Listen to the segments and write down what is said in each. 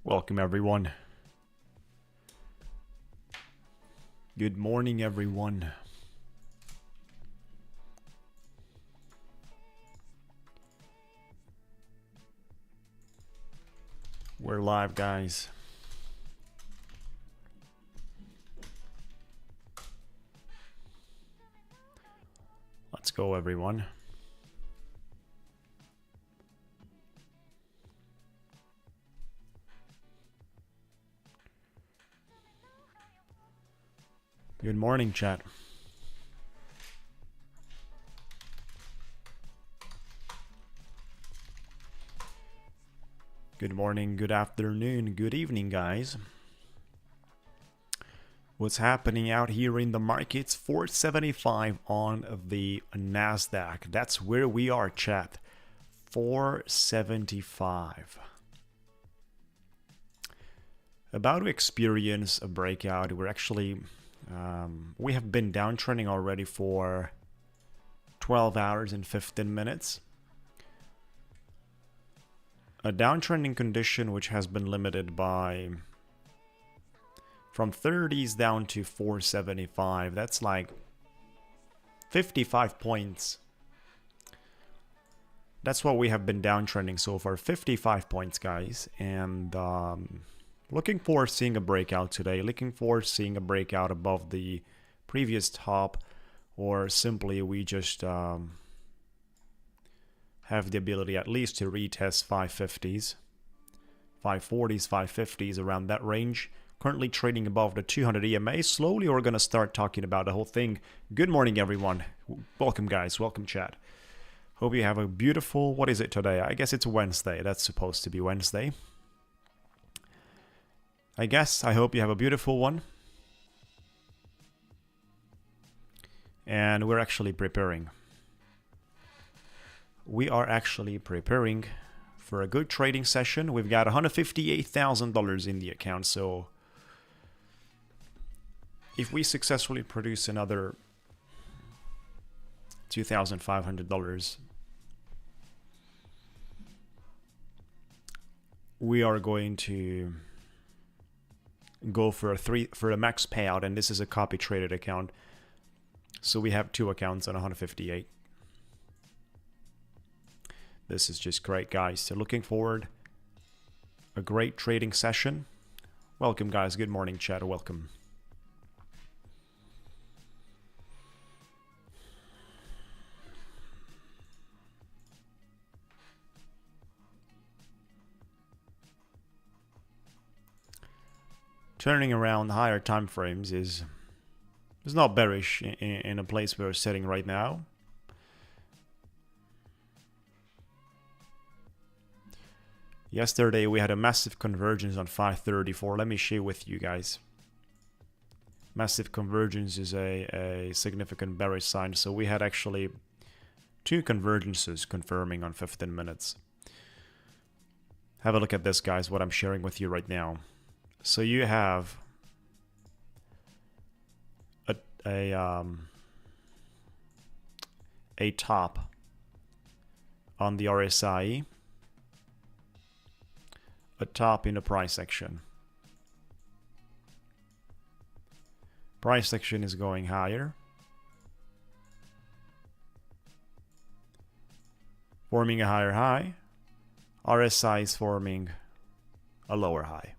Welcome everyone. Good morning everyone. We're live, guys. Let's go everyone. Good morning, chat. Good morning, good afternoon, good evening, guys. What's happening out here in the markets? 475 on the Nasdaq. That's where we are, chat. 475. About to experience a breakout. We're actually... we have been downtrending already for 12 hours and 15 minutes. A downtrending condition which has been limited by from 30s down to 475. That's like 55 points. That's what we have been downtrending so far. 55 points, guys. And looking for seeing a breakout today. Looking for seeing a breakout above the previous top, or simply we just have the ability at least to retest 550s, 540s, 550s, around that range. Currently trading above the 200 EMA. Slowly we're going to start talking about the whole thing. Good morning everyone. Welcome guys, welcome chat. Hope you have a beautiful, what is it today? I guess it's Wednesday. That's supposed to be Wednesday. I hope you have a beautiful one. And we're actually preparing. We are actually preparing for a good trading session. We've got $158,000 in the account. So if we successfully produce another $2,500, we are going to go for a max payout, and this is a copy traded account, so we have two accounts on 158. This is just great, guys. So looking forward a great trading session. Welcome guys, good morning chat, welcome. Turning around higher time frames is not bearish in a place we're sitting right now. Yesterday we had a massive convergence on 534. Let me share with you guys. Massive convergence is a significant bearish sign. So we had actually two convergences confirming on 15 minutes. Have a look at this, guys, what I'm sharing with you right now. So you have a top on the RSI, a top in the price action. Price action is going higher, forming a higher high. RSI is forming a lower high.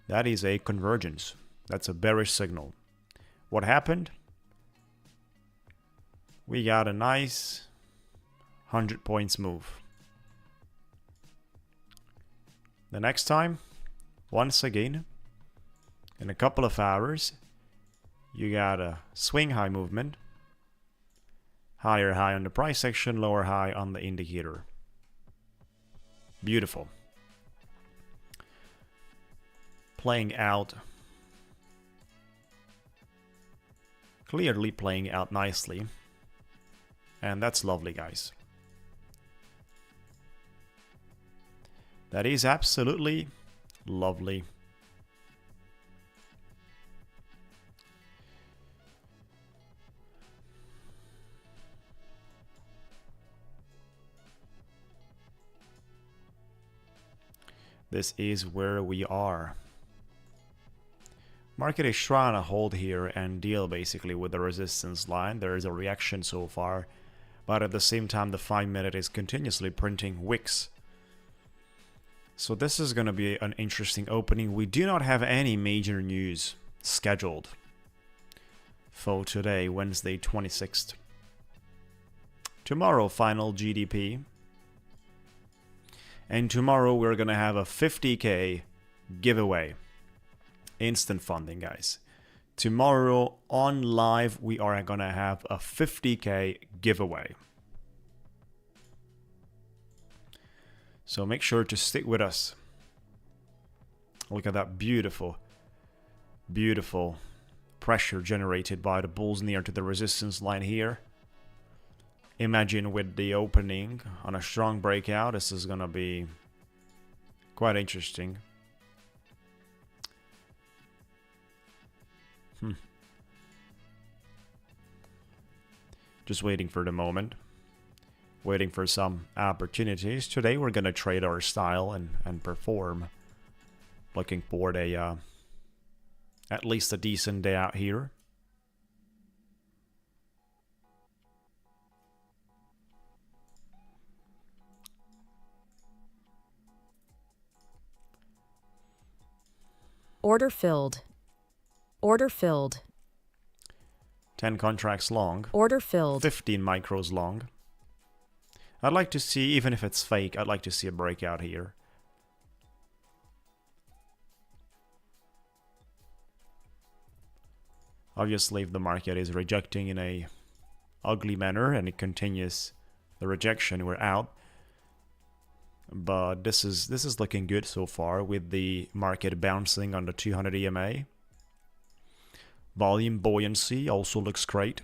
That is a convergence. That's a bearish signal. What happened? We got a nice 100 points move. The next time, once again, in a couple of hours, you got a swing high movement. Higher high on the price action, lower high on the indicator. Beautiful. Playing out, clearly playing out nicely, and that's lovely, guys. That is absolutely lovely. This is where we are. Market is trying to hold here and deal basically with the resistance line. There is a reaction so far, but at the same time the 5-minute is continuously printing wicks. So this is going to be an interesting opening. We do not have any major news scheduled for today, Wednesday 26th. Tomorrow, final GDP. And tomorrow we're going to have a 50K giveaway. Instant funding, guys. Tomorrow on live, we are going to have a 50K giveaway. So make sure to stick with us. Look at that beautiful, beautiful pressure generated by the bulls near to the resistance line here. Imagine with the opening on a strong breakout, this is going to be quite interesting. Just waiting for the moment. Waiting for some opportunities. Today we're going to trade our style and perform. Looking for a at least a decent day out here. Order filled. Order filled. 10 contracts long. Order filled. 15 micros long. I'd like to see, even if it's fake, I'd like to see a breakout here. Obviously, if the market is rejecting in a ugly manner and it continues the rejection, we're out. But this is looking good so far with the market bouncing on the 200 EMA. Volume buoyancy also looks great.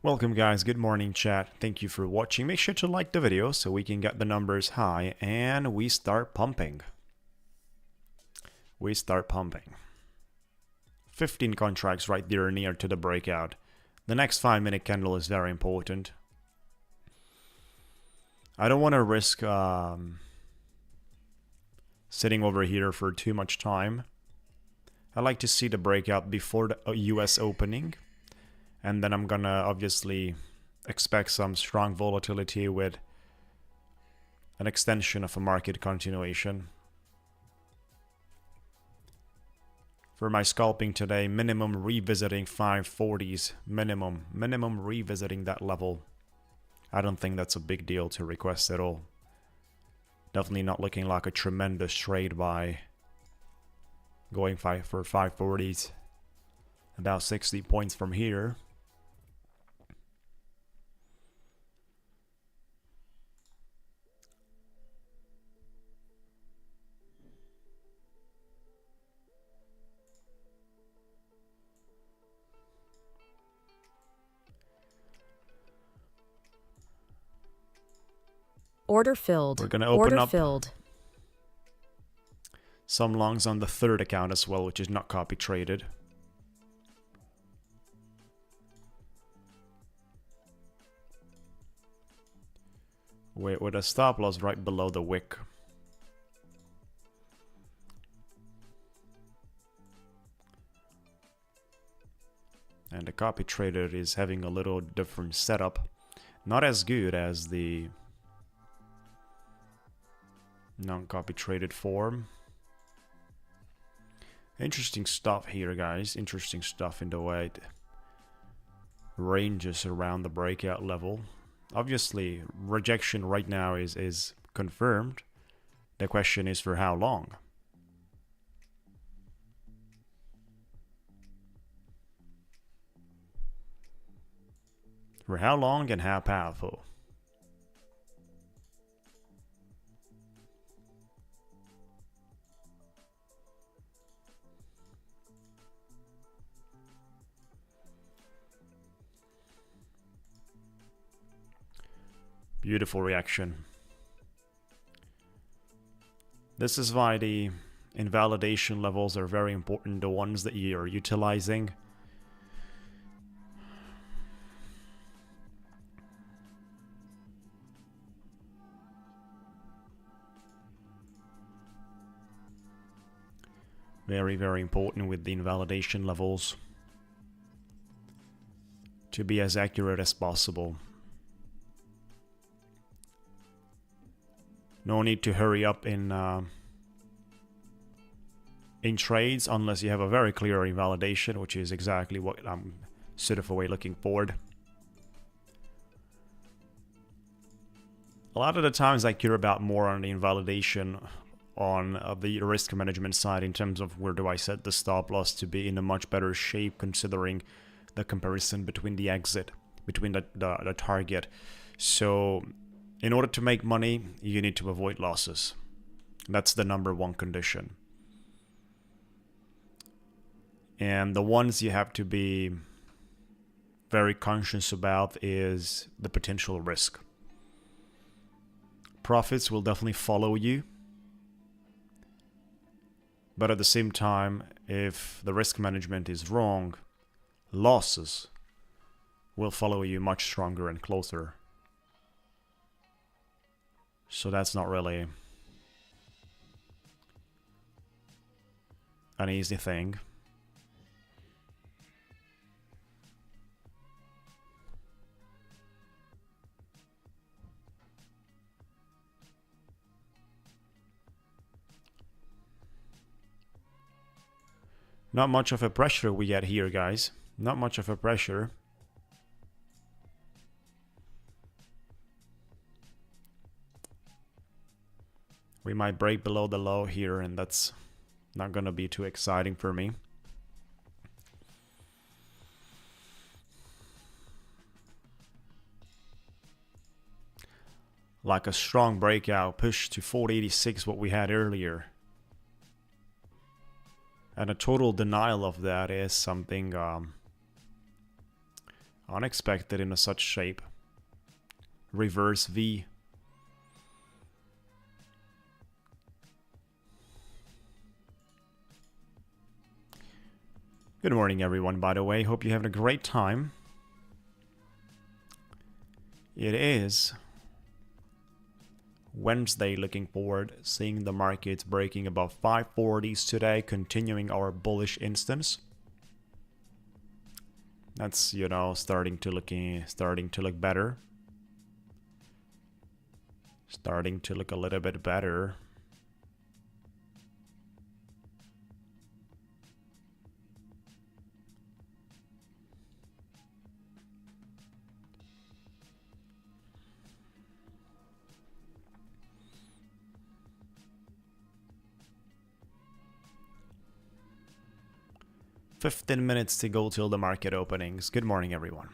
Welcome guys, good morning chat. Thank you for watching. Make sure to like the video so we can get the numbers high and we start pumping. We start pumping. 15 contracts right there near to the breakout. The next 5-minute candle is very important. I don't want to risk sitting over here for too much time. I like to see the breakout before the US opening. And then I'm gonna obviously expect some strong volatility with an extension of a market continuation. For my scalping today, minimum revisiting 540s, minimum revisiting that level. I don't think that's a big deal to request at all. Definitely not looking like a tremendous trade by going for 540s. About 60 points from here. Order filled. We're going to open up filled. Some longs on the third account as well, which is not copy traded. With a stop loss right below the wick. And the copy trader is having a little different setup. Not as good as the non-copy traded form. Interesting stuff here, guys. Interesting stuff in the way it ranges around the breakout level. Obviously, rejection right now is confirmed. The question is for how long? For how long and how powerful? Beautiful reaction. This is why the invalidation levels are very important, the ones that you're utilizing. Very, very important with the invalidation levels to be as accurate as possible. No need to hurry up in trades unless you have a very clear invalidation, which is exactly what I'm sort of away looking forward. A lot of the times I care about more on the invalidation on the risk management side in terms of where do I set the stop loss to be in a much better shape, considering the comparison between the exit, between the target. So in order to make money, you need to avoid losses. That's the number one condition. And the ones you have to be very conscious about is the potential risk. Profits will definitely follow you. But at the same time, if the risk management is wrong, losses will follow you much stronger and closer. So that's not really an easy thing. Not much of a pressure we get here, guys. Not much of a pressure. We might break below the low here, and that's not going to be too exciting for me. Like a strong breakout push to 486, what we had earlier. And a total denial of that is something unexpected in such shape. Reverse V. Good morning, everyone, by the way. Hope you're having a great time. It is Wednesday, looking forward, seeing the markets breaking above 540s today, continuing our bullish instance. That's, you know, starting to look better. Starting to look a little bit better. "15 minutes to go till the market openings." Good morning, everyone.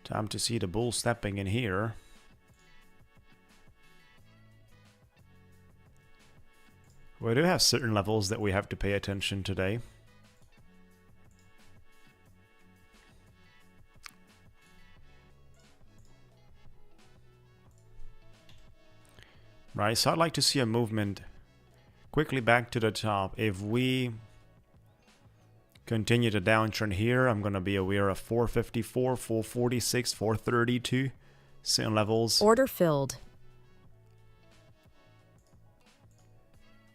Time to see the bull stepping in here. We do have certain levels that we have to pay attention today. Right, so I'd like to see a movement quickly back to the top. If we continue to downtrend here, I'm going to be aware of 454, 446, 432 certain levels. Order filled.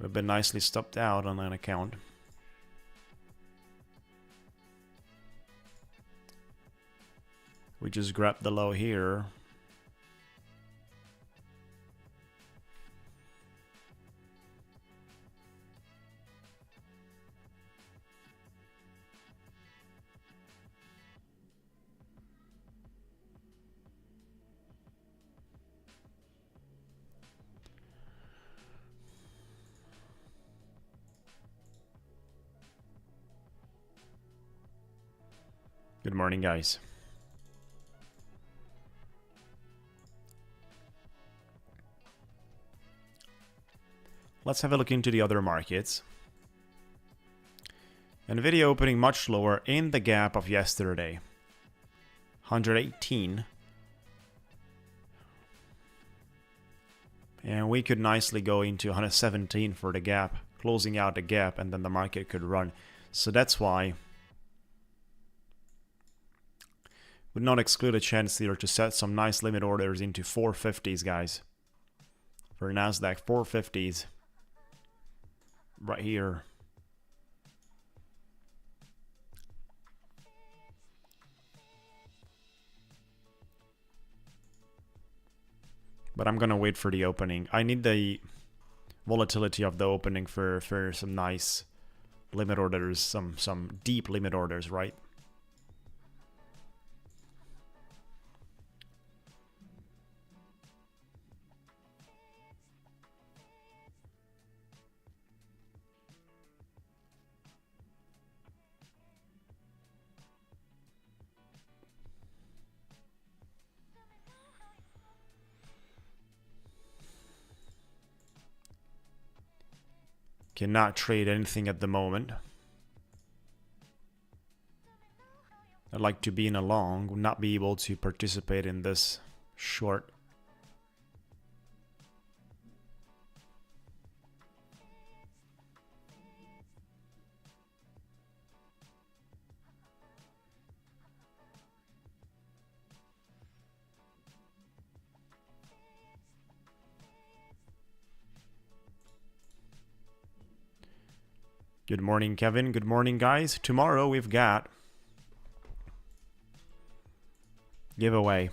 We've been nicely stopped out on that account. We just grabbed the low here. Good morning, guys. Let's have a look into the other markets. Nvidia opening much lower in the gap of yesterday. 118. And we could nicely go into 117 for the gap, closing out the gap, and then the market could run. So that's why would not exclude a chance here to set some nice limit orders into 450s, guys. For Nasdaq, 450s. Right here. But I'm gonna wait for the opening. I need the volatility of the opening for some nice limit orders, some deep limit orders, right? Cannot trade anything at the moment. I'd like to be in a long, would not be able to participate in this short. Good morning, Kevin. Good morning, guys. Tomorrow we've got giveaway.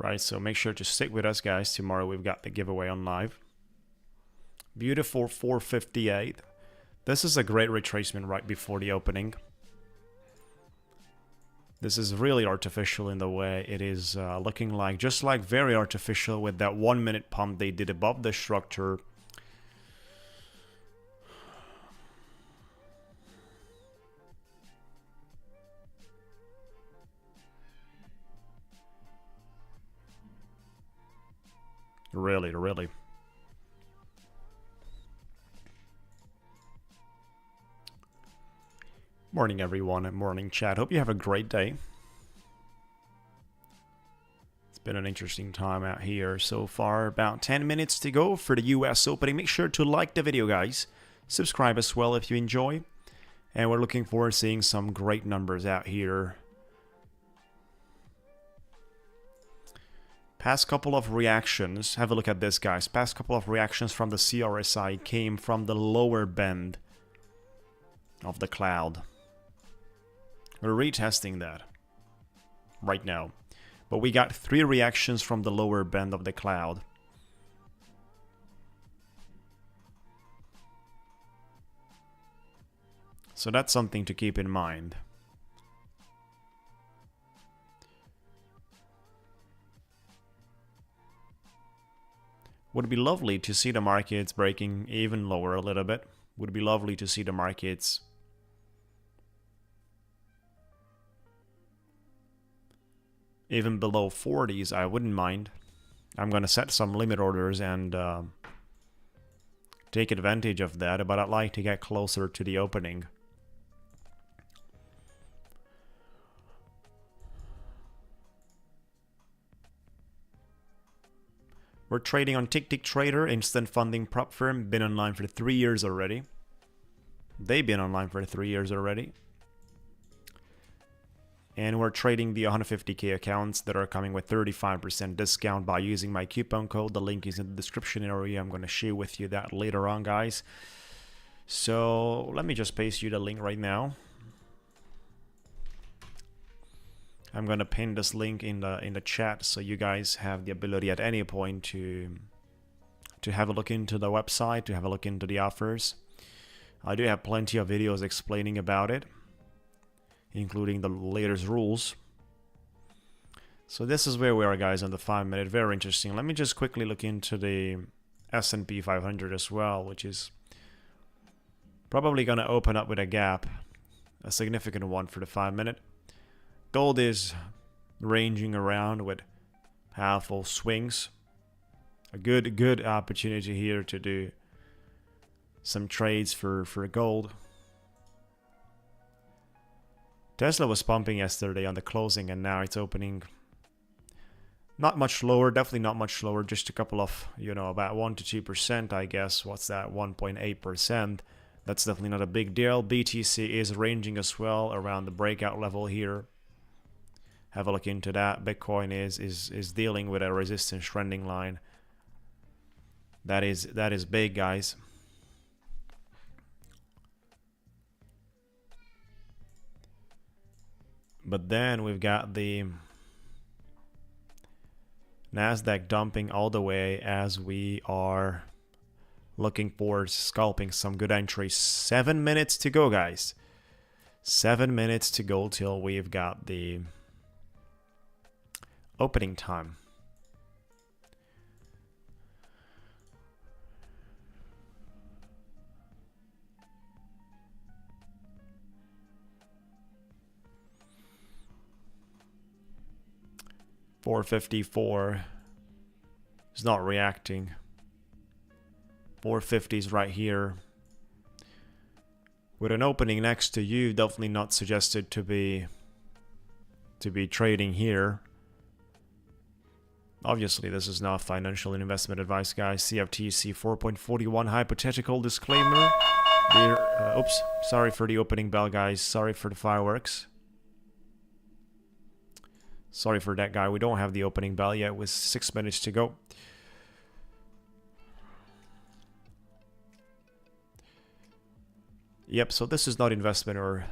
Right, so make sure to stick with us, guys. Tomorrow we've got the giveaway on live. Beautiful 458. This is a great retracement right before the opening. This is really artificial in the way it is looking like. Just like very artificial with that 1 minute pump they did above the structure. Really. Morning, everyone, and morning, chat. Hope you have a great day. It's been an interesting time out here so far. About 10 minutes to go for the US opening. Make sure to like the video, guys. Subscribe as well if you enjoy. And we're looking forward to seeing some great numbers out here. Past couple of reactions, have a look at this, guys. Past couple of reactions from the CRSI came from the lower band of the cloud. We're retesting that right now. But we got 3 reactions from the lower band of the cloud. So that's something to keep in mind. Would be lovely to see the markets breaking even lower a little bit. Would be lovely to see the markets even below 40s. I wouldn't mind. I'm going to set some limit orders and take advantage of that, but I'd like to get closer to the opening. We're trading on Ticktick Trader, instant funding prop firm, been online for 3 years already. They've been online for 3 years already. And we're trading the 150k accounts that are coming with 35% discount by using my coupon code. The link is in the description area. I'm going to share with you that later on, guys. So let me just paste you the link right now. I'm gonna pin this link in the chat so you guys have the ability at any point to have a look into the website, to have a look into the offers. I do have plenty of videos explaining about it, including the latest rules. So this is where we are, guys, on the 5-minute. Very interesting. Let me just quickly look into the S&P 500 as well, which is probably going to open up with a gap, a significant one for the 5-minute. Gold is ranging around with powerful swings. A good opportunity here to do some trades for gold. Tesla was pumping yesterday on the closing, and now it's opening not much lower, definitely not much lower, just a couple of, about 1 to 2%, I guess. What's that? 1.8%. That's definitely not a big deal. BTC is ranging as well around the breakout level here. Have a look into that. Bitcoin is dealing with a resistance trending line. That is big, guys. But then we've got the Nasdaq dumping all the way as we are looking for scalping some good entries. 7 minutes to go, guys. 7 minutes to go till we've got the opening time. $454 is not reacting. 450 is right here. With an opening next to you, definitely not suggested to be trading here. Obviously, this is not financial investment advice, guys. CFTC 4.41 hypothetical disclaimer. Oops, sorry for the opening bell, guys. Sorry for the fireworks. Sorry for that, guy. We don't have the opening bell yet with 6 minutes to go. Yep, so this is not investment or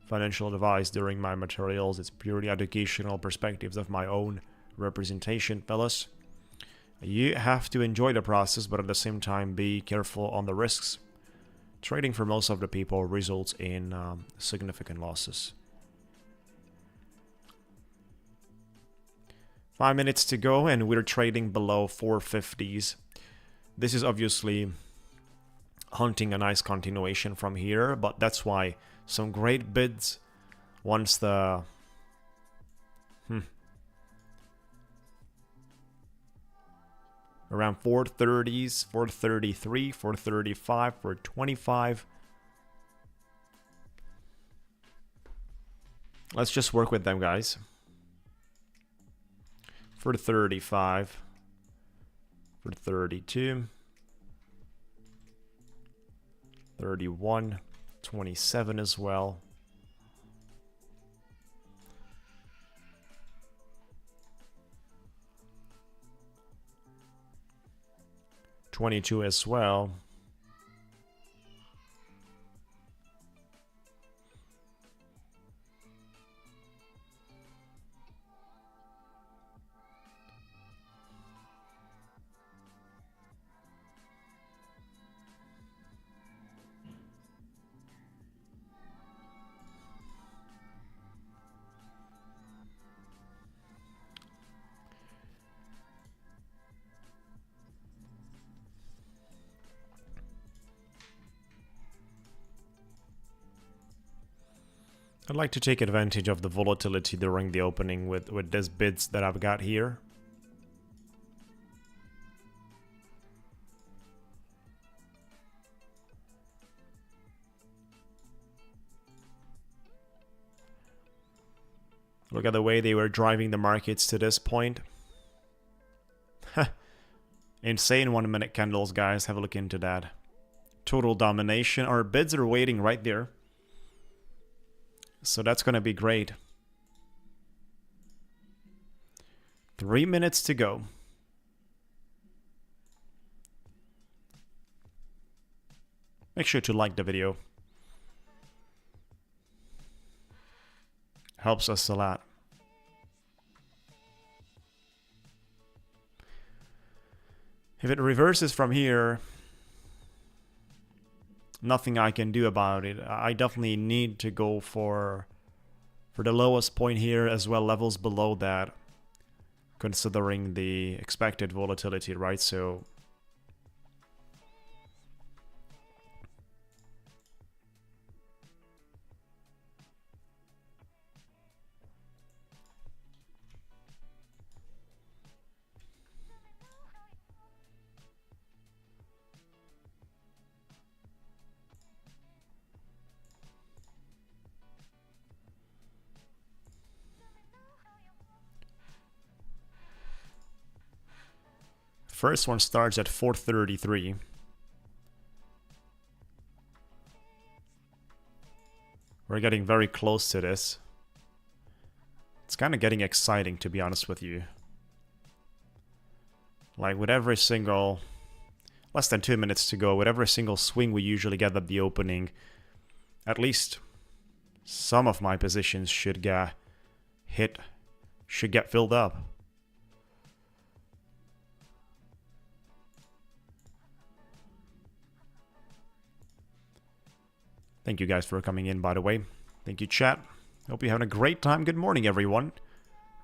financial advice during my materials. It's purely educational perspectives of my own representation, fellas. You have to enjoy the process, but at the same time be careful on the risks. Trading for most of the people results in significant losses. 5 minutes to go, and we're trading below 450s. This is obviously hunting a nice continuation from here, but that's why some great bids once the around 430s, 433, 435, 425. Let's just work with them, guys. 435, 432, 31, 27 as well. $22 as well. I'd like to take advantage of the volatility during the opening with these bids that I've got here. Look at the way they were driving the markets to this point. Insane 1 minute candles, guys. Have a look into that. Total domination. Our bids are waiting right there. So that's going to be great. 3 minutes to go. Make sure to like the video. Helps us a lot. If it reverses from here, nothing I can do about it. I definitely need to go for the lowest point here, as well levels below that, considering the expected volatility, right? So first one starts at 433. We're getting very close to this. It's kind of getting exciting, to be honest with you. Like with every single, less than 2 minutes to go, with every single swing we usually get at the opening, at least some of my positions should get hit, should get filled up. Thank you guys for coming in, by the way. Thank you, chat. Hope you're having a great time. Good morning, everyone.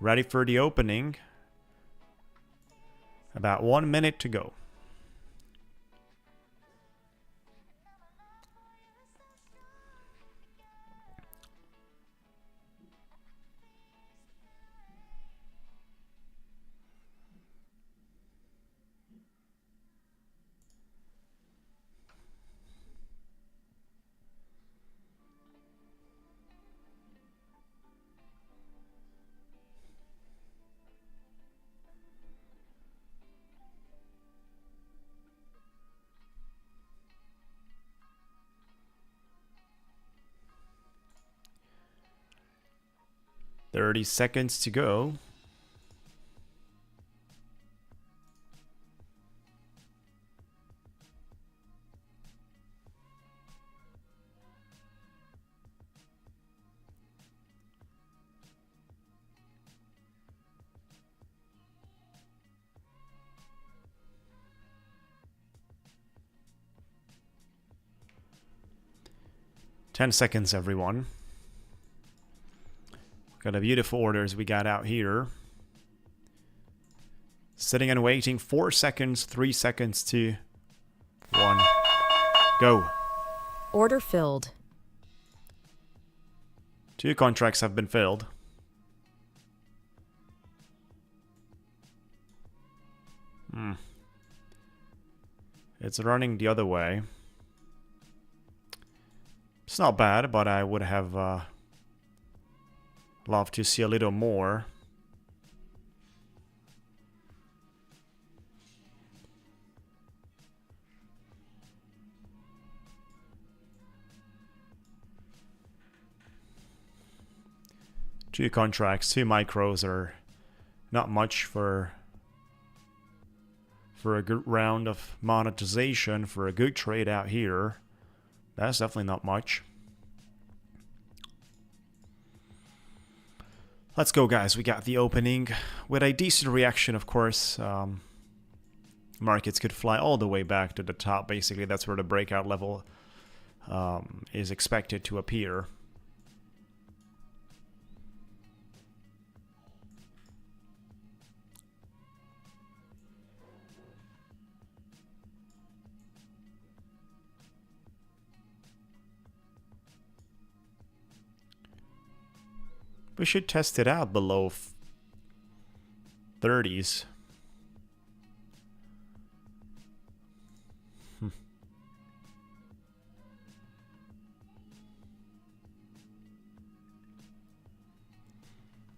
Ready for the opening. About 1 minute to go. Thirty seconds to go. Ten seconds, everyone. Got a beautiful orders we got out here. Sitting and waiting. 4 seconds, 3 seconds, 2, 1. Go. Order filled. 2 contracts have been filled. It's running the other way. It's not bad, but I would have loved to see a little more. Two contracts, 2 micros are not much for a good round of monetization, for a good trade out here. That's definitely not much. Let's go, guys. We got the opening with a decent reaction, of course. Markets could fly all the way back to the top. Basically, that's where the breakout level is expected to appear. We should test it out below 30s.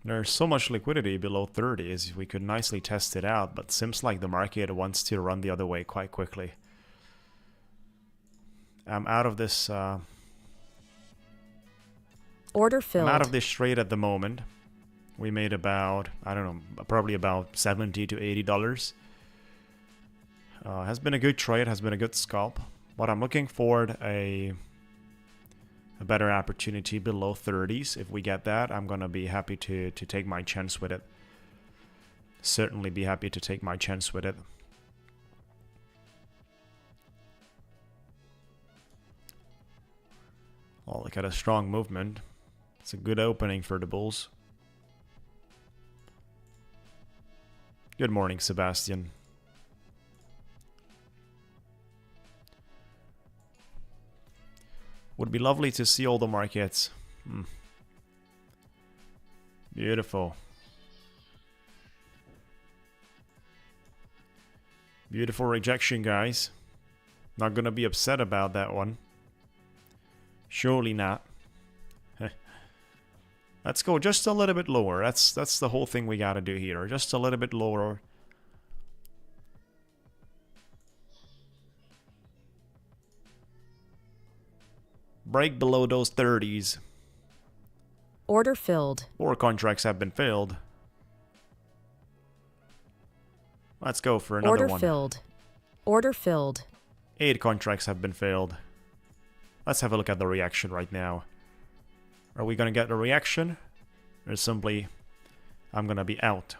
There's so much liquidity below 30s, we could nicely test it out, but seems like the market wants to run the other way quite quickly. I'm out of this... Order filled. I'm out of this trade at the moment. We made about, I don't know, probably about $70 to $80. Has been a good trade, has been a good scalp. But I'm looking forward a better opportunity below 30s. If we get that, I'm gonna be happy to take my chance with it. Certainly be happy to take my chance with it. Oh, look at a strong movement. It's a good opening for the bulls. Good morning, Sebastian. Would be lovely to see all the markets. Beautiful. Beautiful rejection, guys. Not gonna be upset about that one. Surely not. Let's go just a little bit lower. That's the whole thing we gotta do here. Just a little bit lower. Break below those 30s. Order filled. 4 contracts have been filled. Let's go for another Order one. filled. Order filled. 8 contracts have been filled. Let's have a look at the reaction right now. Are we gonna get a reaction? Or simply, I'm gonna be out?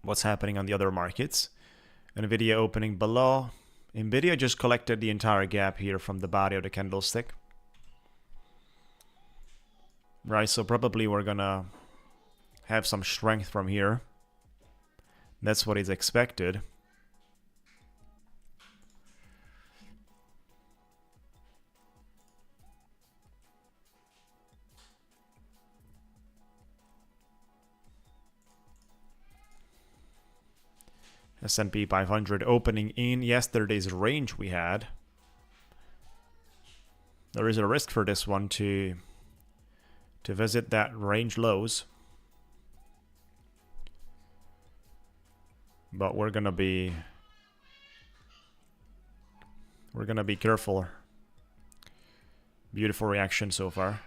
What's happening on the other markets? Nvidia opening below. Nvidia just collected the entire gap here from the body of the candlestick. Right, so probably we're gonna have some strength from here. That's what is expected. S&P 500 opening in yesterday's range we had. There is a risk for this one to visit that range lows. But we're gonna be careful. Beautiful reaction so far.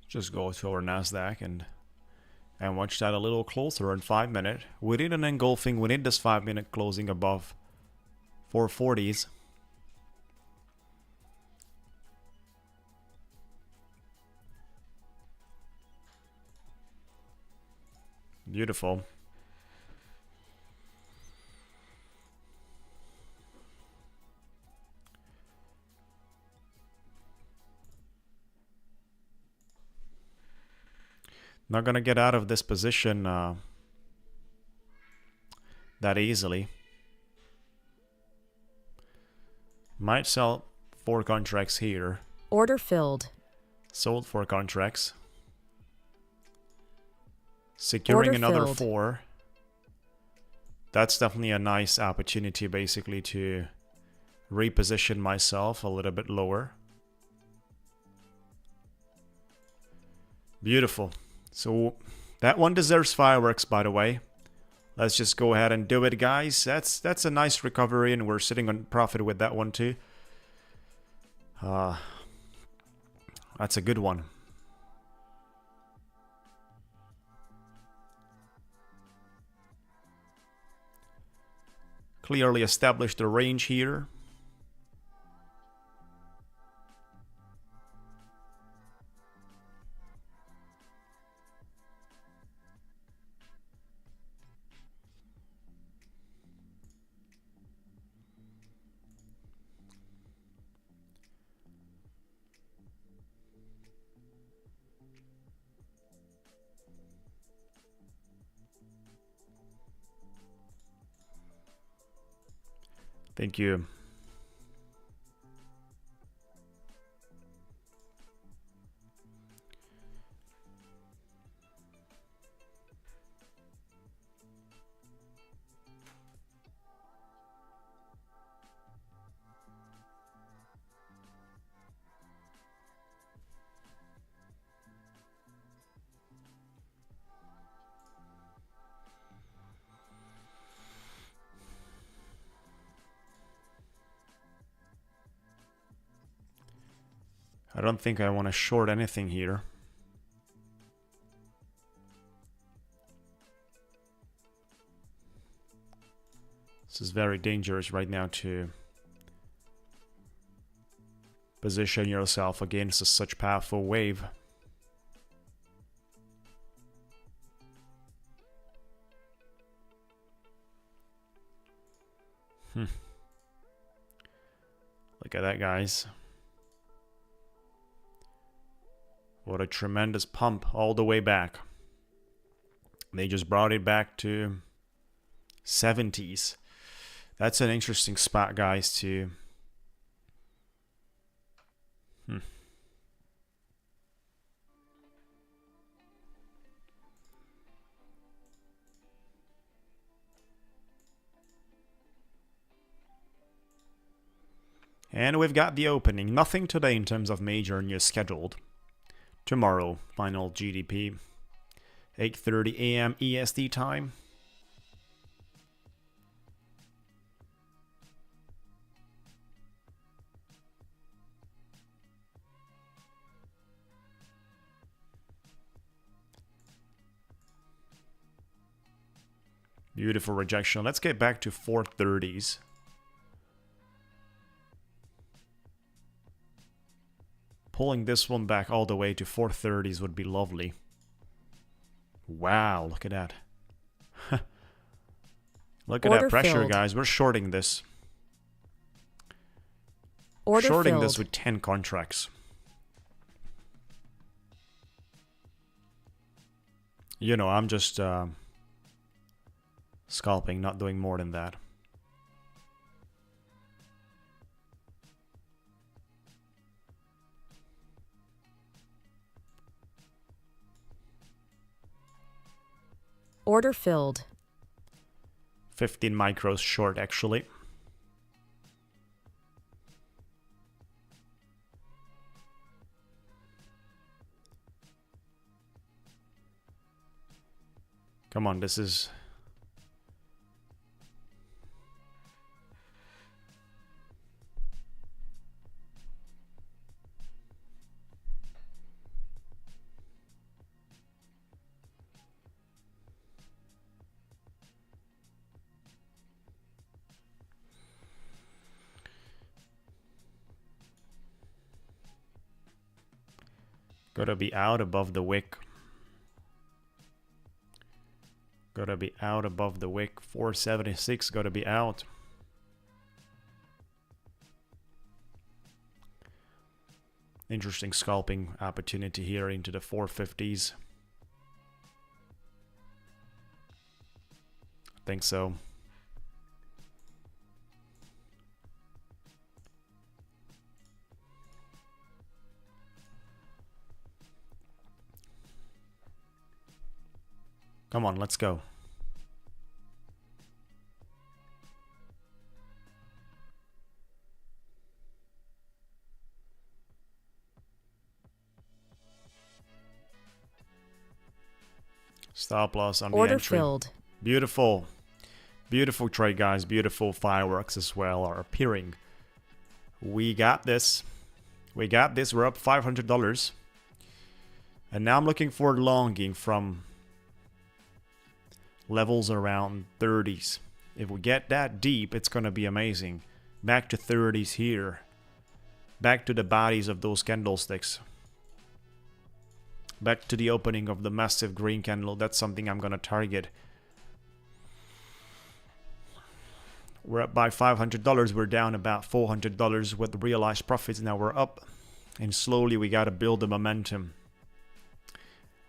Just go to our Nasdaq and watch that a little closer in 5 minutes. We need an engulfing. We need this 5-minute closing above 440s. Beautiful. Not gonna get out of this position that easily. Might sell 4 contracts here. Order filled. Sold 4 contracts. Securing Order another filled. 4. That's definitely a nice opportunity basically to reposition myself a little bit lower. Beautiful. So that one deserves fireworks, by the way. Let's just go ahead and do it, guys. That's a nice recovery, and we're sitting on profit with that one too. That's a good one. Clearly established the range here. Thank you. I don't think I want to short anything here. This is very dangerous right now to position yourself against such powerful wave. Look at that, guys. What a tremendous pump all the way back. They just brought it back to 70s. That's an interesting spot, guys, to... And we've got the opening. Nothing today in terms of major news scheduled. Tomorrow, final GDP. 8:30 a.m. EST time. Beautiful rejection. Let's get back to 430s. Pulling this one back all the way to 430s would be lovely. Wow, look at that. Look at that pressure, guys. We're shorting this. Shorting this with 10 contracts. You know, I'm just scalping, not doing more than that. Order filled. 15 micros short, actually. Come on, this is... Gotta be out above the wick. Gotta be out above the wick. 476 gotta be out. Interesting scalping opportunity here into the 450s. I think so. Come on, let's go. Stop loss on the entry. Order filled. Beautiful. Beautiful trade, guys. Beautiful fireworks as well are appearing. We got this. We got this. We're up $500. And now I'm looking for longing from levels around 30s. If we get that deep, it's going to be amazing. Back to 30s here. Back to the bodies of those candlesticks. Back to the opening of the massive green candle. That's something I'm going to target. We're up by $500. We're down about $400 with realized profits. Now we're up. And slowly we got to build the momentum.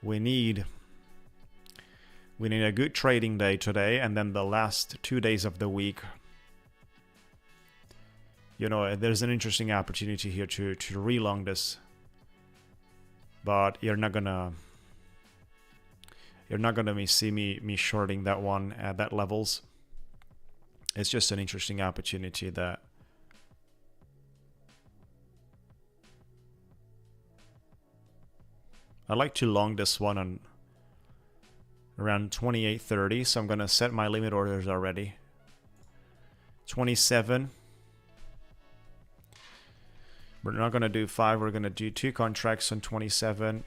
We need a good trading day today, and then the last 2 days of the week. You know, there's an interesting opportunity here to relong this. But you're not gonna see me shorting that one at that levels. It's just an interesting opportunity that I'd like to long this one on around 28.30, so I'm gonna set my limit orders already. 27. We're not going to do 5, we're going to do 2 contracts on 27.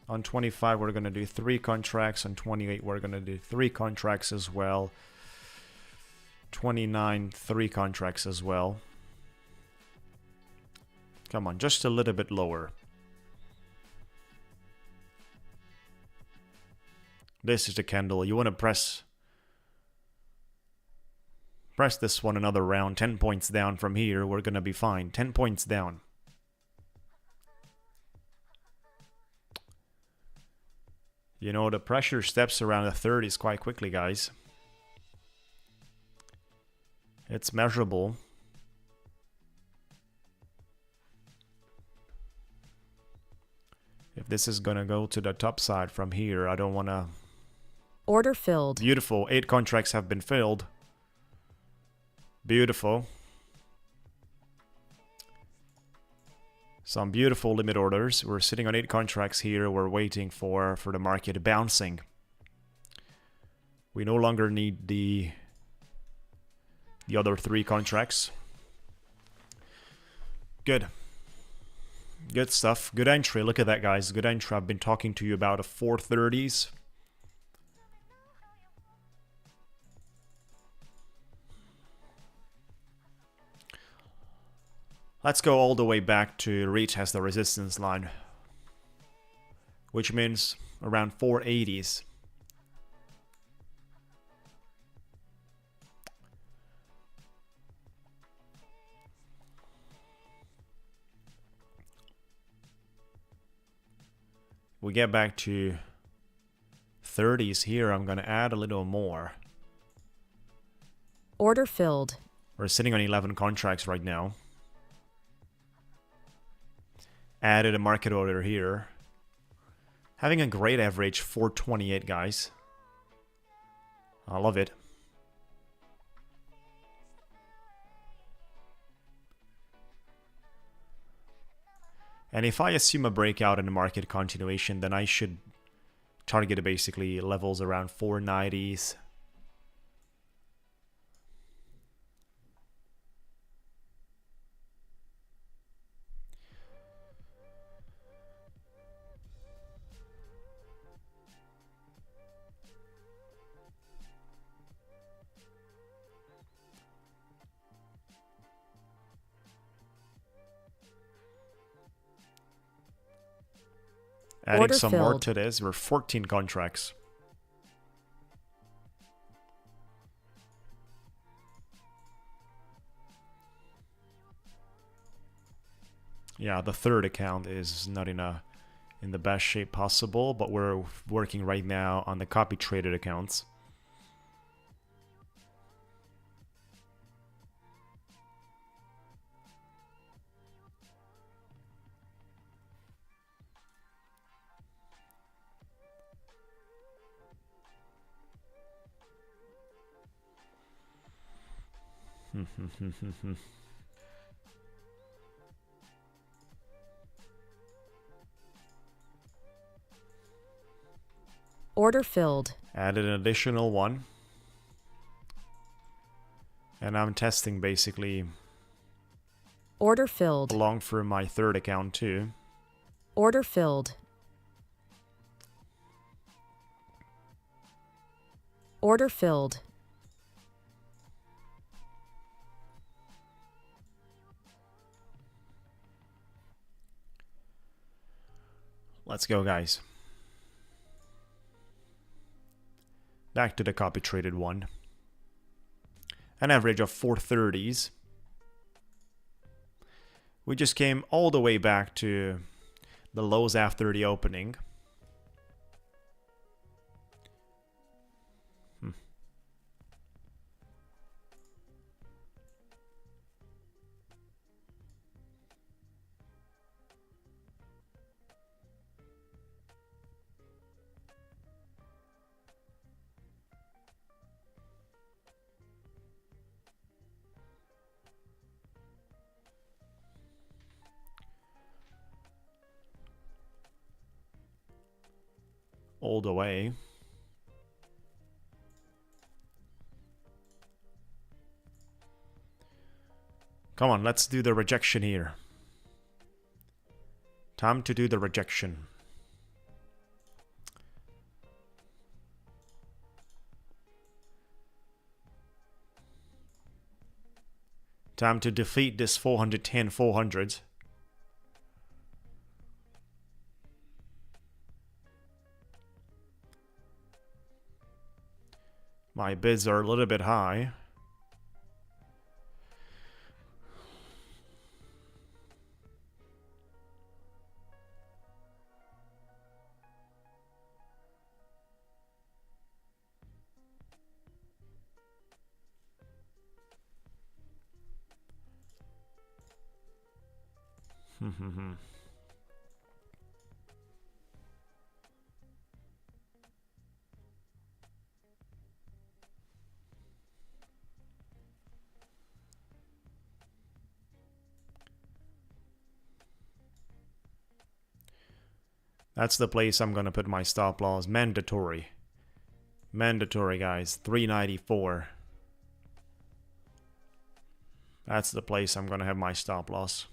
On 25, we're going to do 3 contracts. On 28, we're going to do 3 contracts as well. 29, 3 contracts as well. Come on, just a little bit lower. This is the candle. You want to press this one another round. 10 points down from here. We're going to be fine. 10 points down. You know, the pressure steps around the 30s quite quickly, guys. It's measurable. If this is going to go to the top side from here, I don't want to... Order filled. Beautiful. 8 contracts have been filled. Beautiful. Some beautiful limit orders. We're sitting on 8 contracts here. We're waiting for the market bouncing. We no longer need the other 3 contracts. Good. Good stuff. Good entry. Look at that, guys. Good entry. I've been talking to you about the 430s. Let's go all the way back to retest the resistance line, which means around 480s. We get back to 30s here. I'm going to add a little more. Order filled. We're sitting on 11 contracts right now. Added a market order here. Having a great average, 428, guys. I love it. And if I assume a breakout in the market continuation, then I should target basically levels around 490s. Adding Order some more filled. to this, we're 14 contracts. Yeah, the third account is not in the best shape possible, but we're working right now on the copy traded accounts. Order filled. Added an additional one. And I'm testing basically Order filled. along for my third account too. Order filled. Order filled. Let's go, guys. Back to the copy traded one. An average of 430s. We just came all the way back to the lows after the opening. All the way. Come on, let's do the rejection here. Time to do the rejection. Time to defeat this 410 400. My bids are a little bit high. That's the place I'm gonna put my stop loss. Mandatory. Mandatory, guys. 394. That's the place I'm gonna have my stop loss.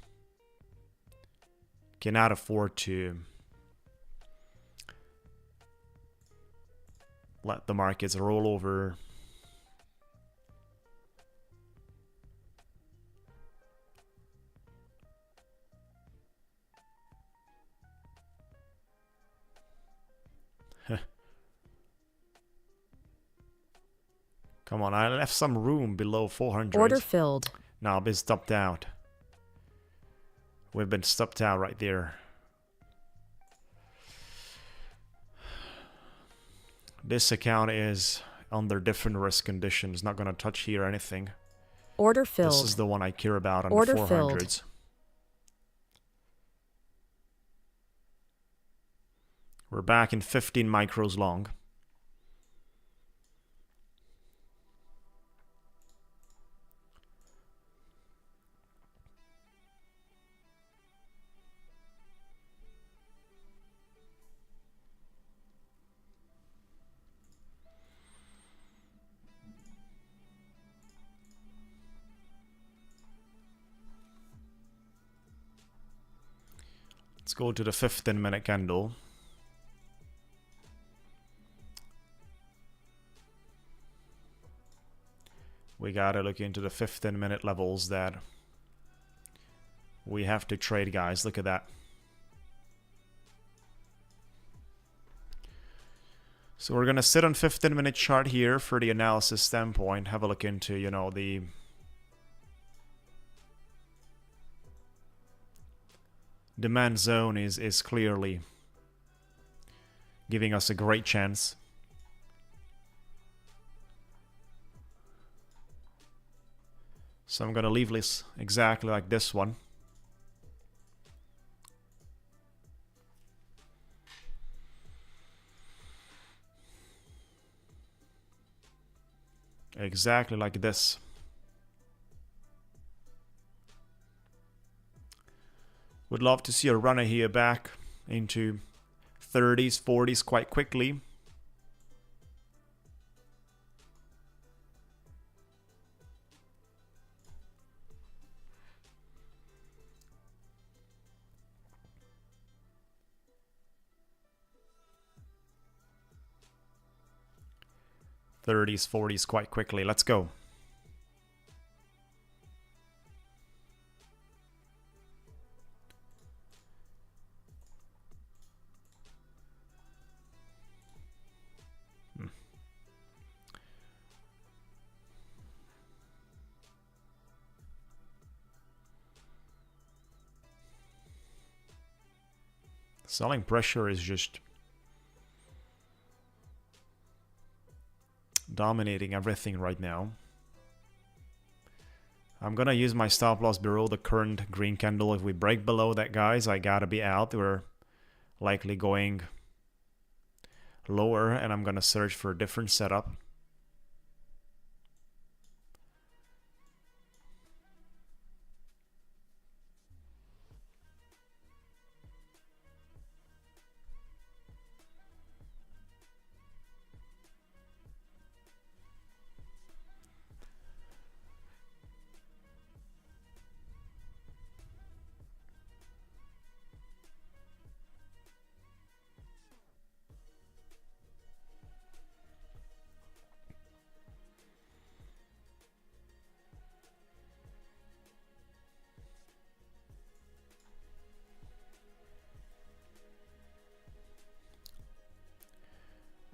Cannot afford to let the markets roll over. Come on, I left some room below 400. Order filled. Now I've been stopped out. We've been stopped out right there. This account is under different risk conditions. Not gonna touch here or anything. Order filled. This is the one I care about on Order the 400s. filled. We're back in 15 micros long. Let's go to the 15-minute candle. We gotta look into the 15-minute levels that we have to trade, guys. Look at that. So we're gonna sit on 15-minute chart here for the analysis standpoint. Have a look into, you know, the demand zone is clearly giving us a great chance. So I'm gonna leave this exactly like this one. Exactly like this. Would love to see a runner here back into 30s, 40s quite quickly. '30s, 40s quite quickly. Let's go. Selling pressure is just dominating everything right now. I'm gonna use my stop loss below the current green candle. If we break below that, guys, I gotta be out. We're likely going lower, and I'm gonna search for a different setup.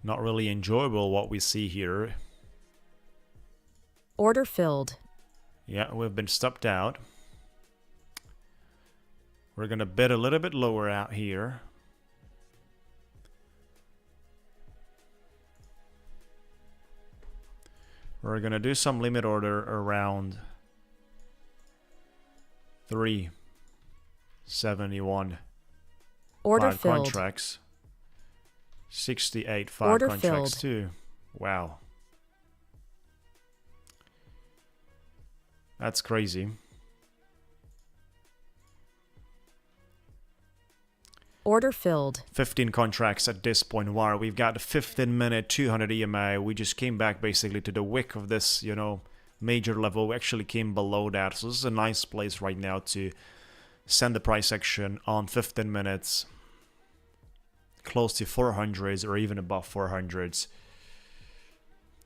Not really enjoyable what we see here. Order filled. Yeah, we've been stopped out. We're gonna bid a little bit lower out here. We're gonna do some limit order around 371. Order 5 filled. contracts. 68 5 Order contracts filled. too. Wow. That's crazy. Order filled. 15 contracts at this point. Wow, we've got a 15-minute 200 EMA. We just came back basically to the wick of this, you know, major level. We actually came below that. So this is a nice place right now to send the price action on 15 minutes. Close to 400s or even above 400s.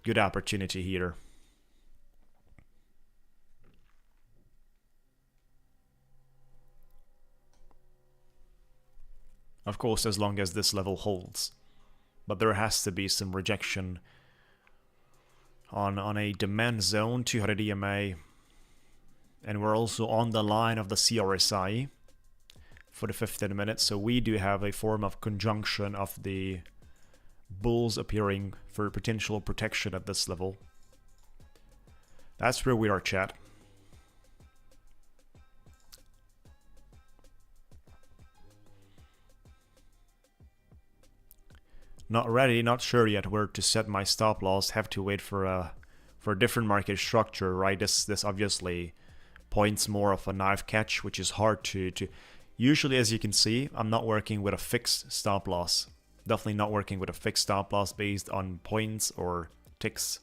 Good opportunity here. Of course, as long as this level holds. But there has to be some rejection on a demand zone, 200 EMA. And we're also on the line of the CRSI for the 15 minutes. So we do have a form of conjunction of the bulls appearing for potential protection at this level. That's where we are, chat. Not ready, not sure yet where to set my stop loss. Have to wait for a different market structure, right? This obviously points more of a knife catch, which is hard to usually, as you can see, I'm not working with a fixed stop loss. Definitely not working with a fixed stop loss based on points or ticks.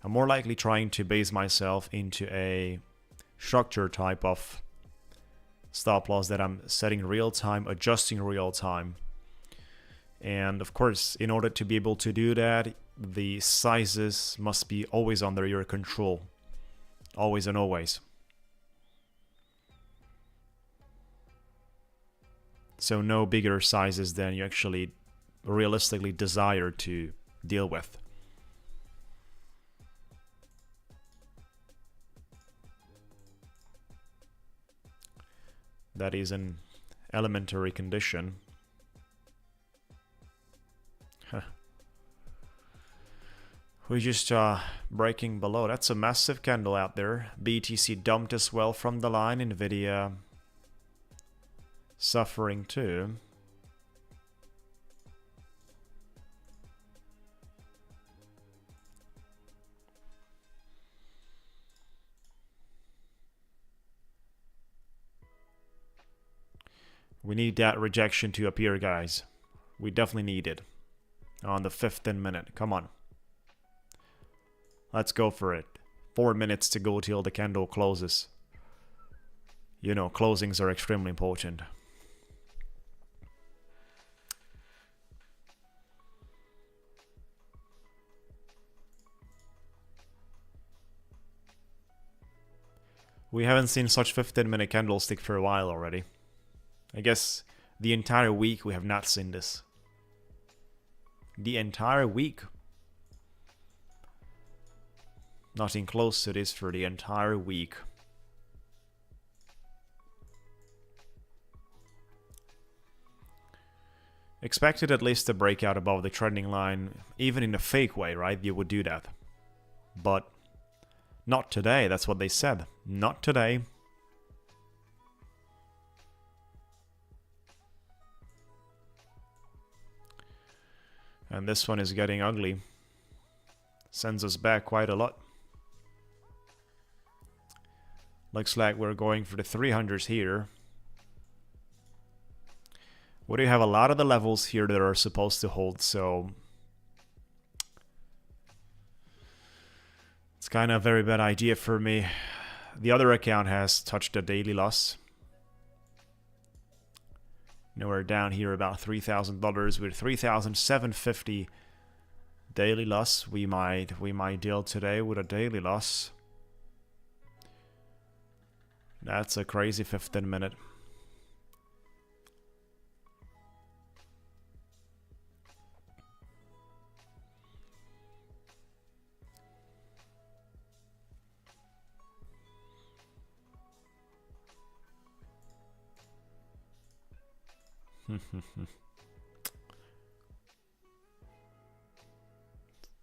I'm more likely trying to base myself into a structure type of stop loss that I'm setting real time, adjusting real time. And of course, in order to be able to do that, the sizes must be always under your control. Always and always. So no bigger sizes than you actually realistically desire to deal with. That is an elementary condition. We're just breaking below. That's a massive candle out there. BTC dumped as well from the line. Nvidia suffering too. We need that rejection to appear, guys. We definitely need it. On the 15 minute. Come on. Let's go for it. 4 minutes to go till the candle closes. You know, closings are extremely important. We haven't seen such 15-minute candlestick for a while already. I guess the entire week we have not seen this. The entire week. Nothing close to this for the entire week. Expected at least a breakout above the trending line, even in a fake way, right? You would do that. But not today, that's what they said. Not today. And this one is getting ugly. Sends us back quite a lot. Looks like we're going for the 300s here. We do have a lot of the levels here that are supposed to hold, so it's kind of a very bad idea for me. The other account has touched a daily loss. Now we're down here about $3,000 with $3,750 daily loss. We might deal today with a daily loss. That's a crazy 15 minute.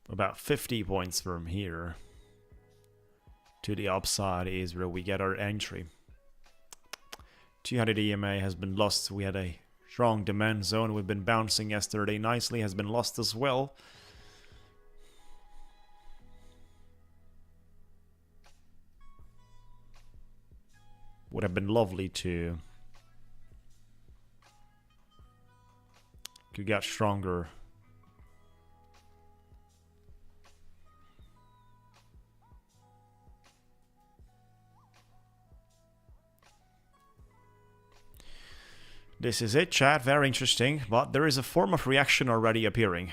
About 50 points from here to the upside is where we get our entry. 200 EMA has been lost. We had a strong demand zone. We've been bouncing yesterday nicely, has been lost as well. Would have been lovely to get stronger. This is it, chat. Very interesting, but there is a form of reaction already appearing.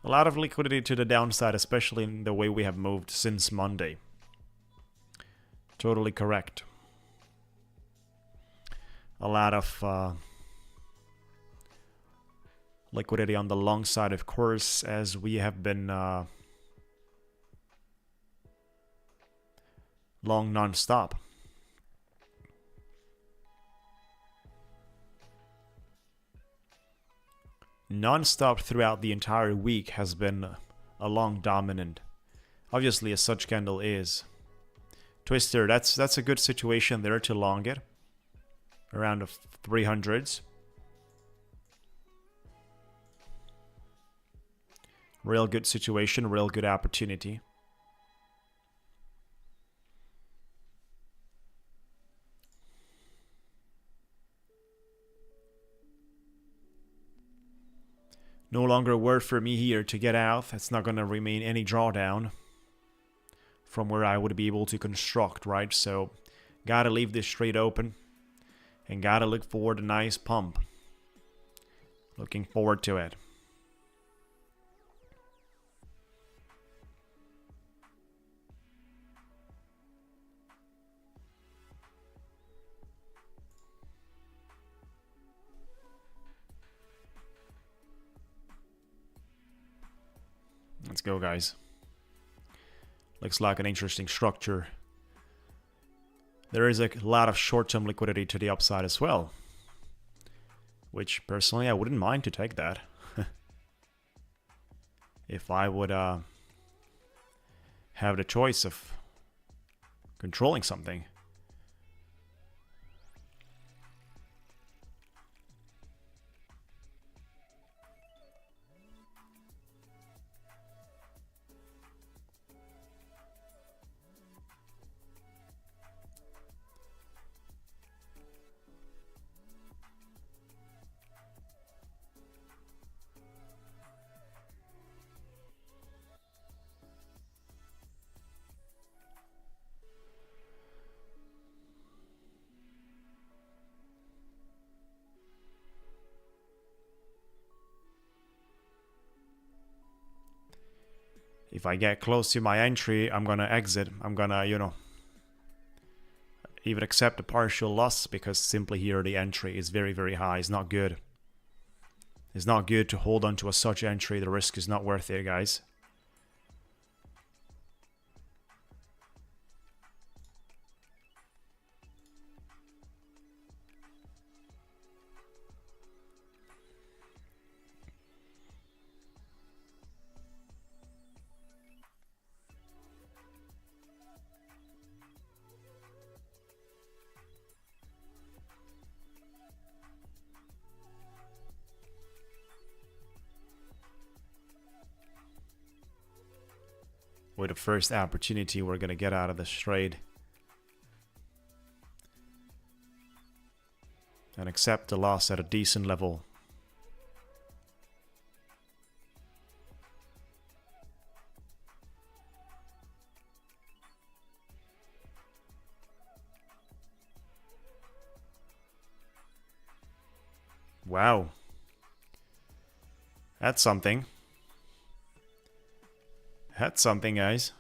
A lot of liquidity to the downside, especially in the way we have moved since Monday. Totally correct. A lot of liquidity on the long side, of course, as we have been long non-stop. Non-stop throughout the entire week has been a long dominant. Obviously a such candle is. Twister, that's a good situation there to long it. Around the 300s. Real good situation, real good opportunity. No longer a word for me here to get out. That's not going to remain any drawdown from where I would be able to construct, right? So, gotta leave this trade open and gotta look forward to a nice pump. Looking forward to it. Let's go, guys. Looks like an interesting structure. There is a lot of short-term liquidity to the upside as well, which personally I wouldn't mind to take that. If I would have the choice of controlling something. If I get close to my entry, I'm gonna exit. I'm gonna, you know, even accept a partial loss because simply here the entry is very, very high. It's not good. It's not good to hold on to a such entry. The risk is not worth it, guys. With the first opportunity we're gonna get out of this trade. And accept the loss at a decent level. Wow. That's something. That's something, guys.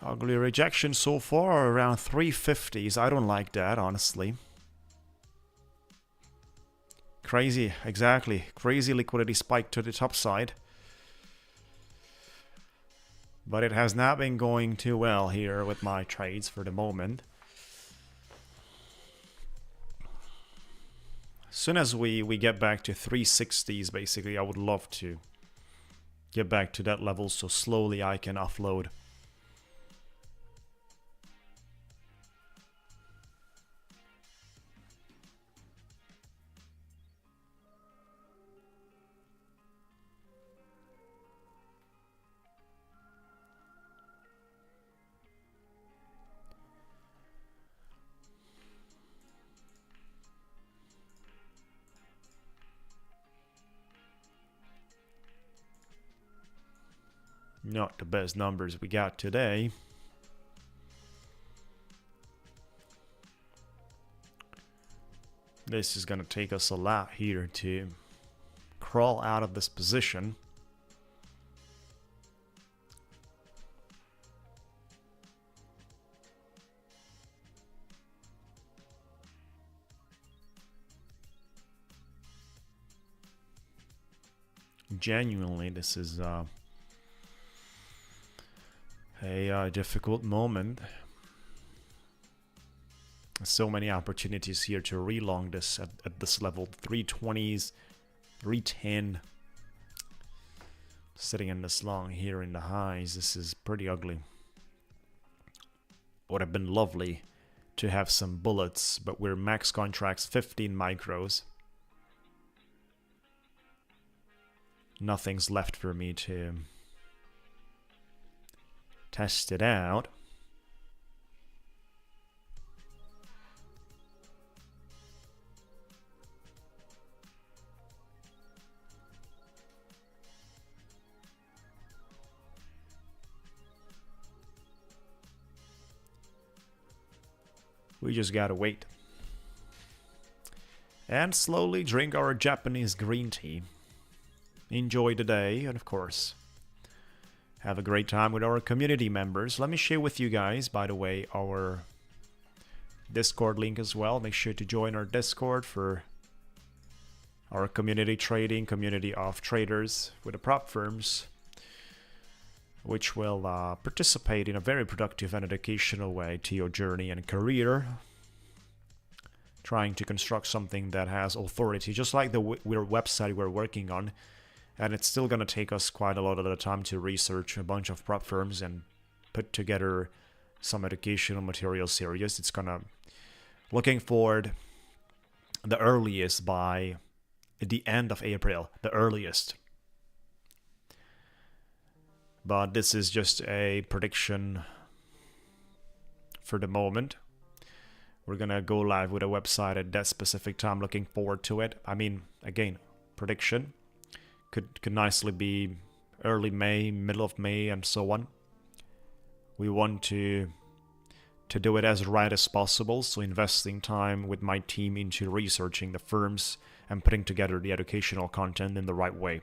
Ugly rejection so far, around 350s. I don't like that, honestly. Crazy, exactly. Crazy liquidity spike to the top side. But it has not been going too well here with my trades for the moment. As soon as we get back to 360s, basically, I would love to get back to that level so slowly I can offload. Not the best numbers we got today. This is gonna take us a lot here to crawl out of this position. Genuinely, this is a difficult moment. So many opportunities here to relong this at this level. 320s, 310. Sitting in this long here in the highs. This is pretty ugly. Would have been lovely to have some bullets, but we're max contracts 15 micros. Nothing's left for me to test it out. We just gotta wait. And slowly drink our Japanese green tea. Enjoy the day, and of course, have a great time with our community members. Let me share with you guys, by the way, our Discord link as well. Make sure to join our Discord for our community trading, community of traders with the prop firms, which will participate in a very productive and educational way to your journey and career, trying to construct something that has authority, just like the website we're working on. And it's still going to take us quite a lot of the time to research a bunch of prop firms and put together some educational material series. It's going to, looking forward, the earliest by the end of April, the earliest. But this is just a prediction for the moment. We're going to go live with a website at that specific time. Looking forward to it. I mean, again, prediction. Could nicely be early May, middle of May, and so on. We want to do it as right as possible, so investing time with my team into researching the firms and putting together the educational content in the right way.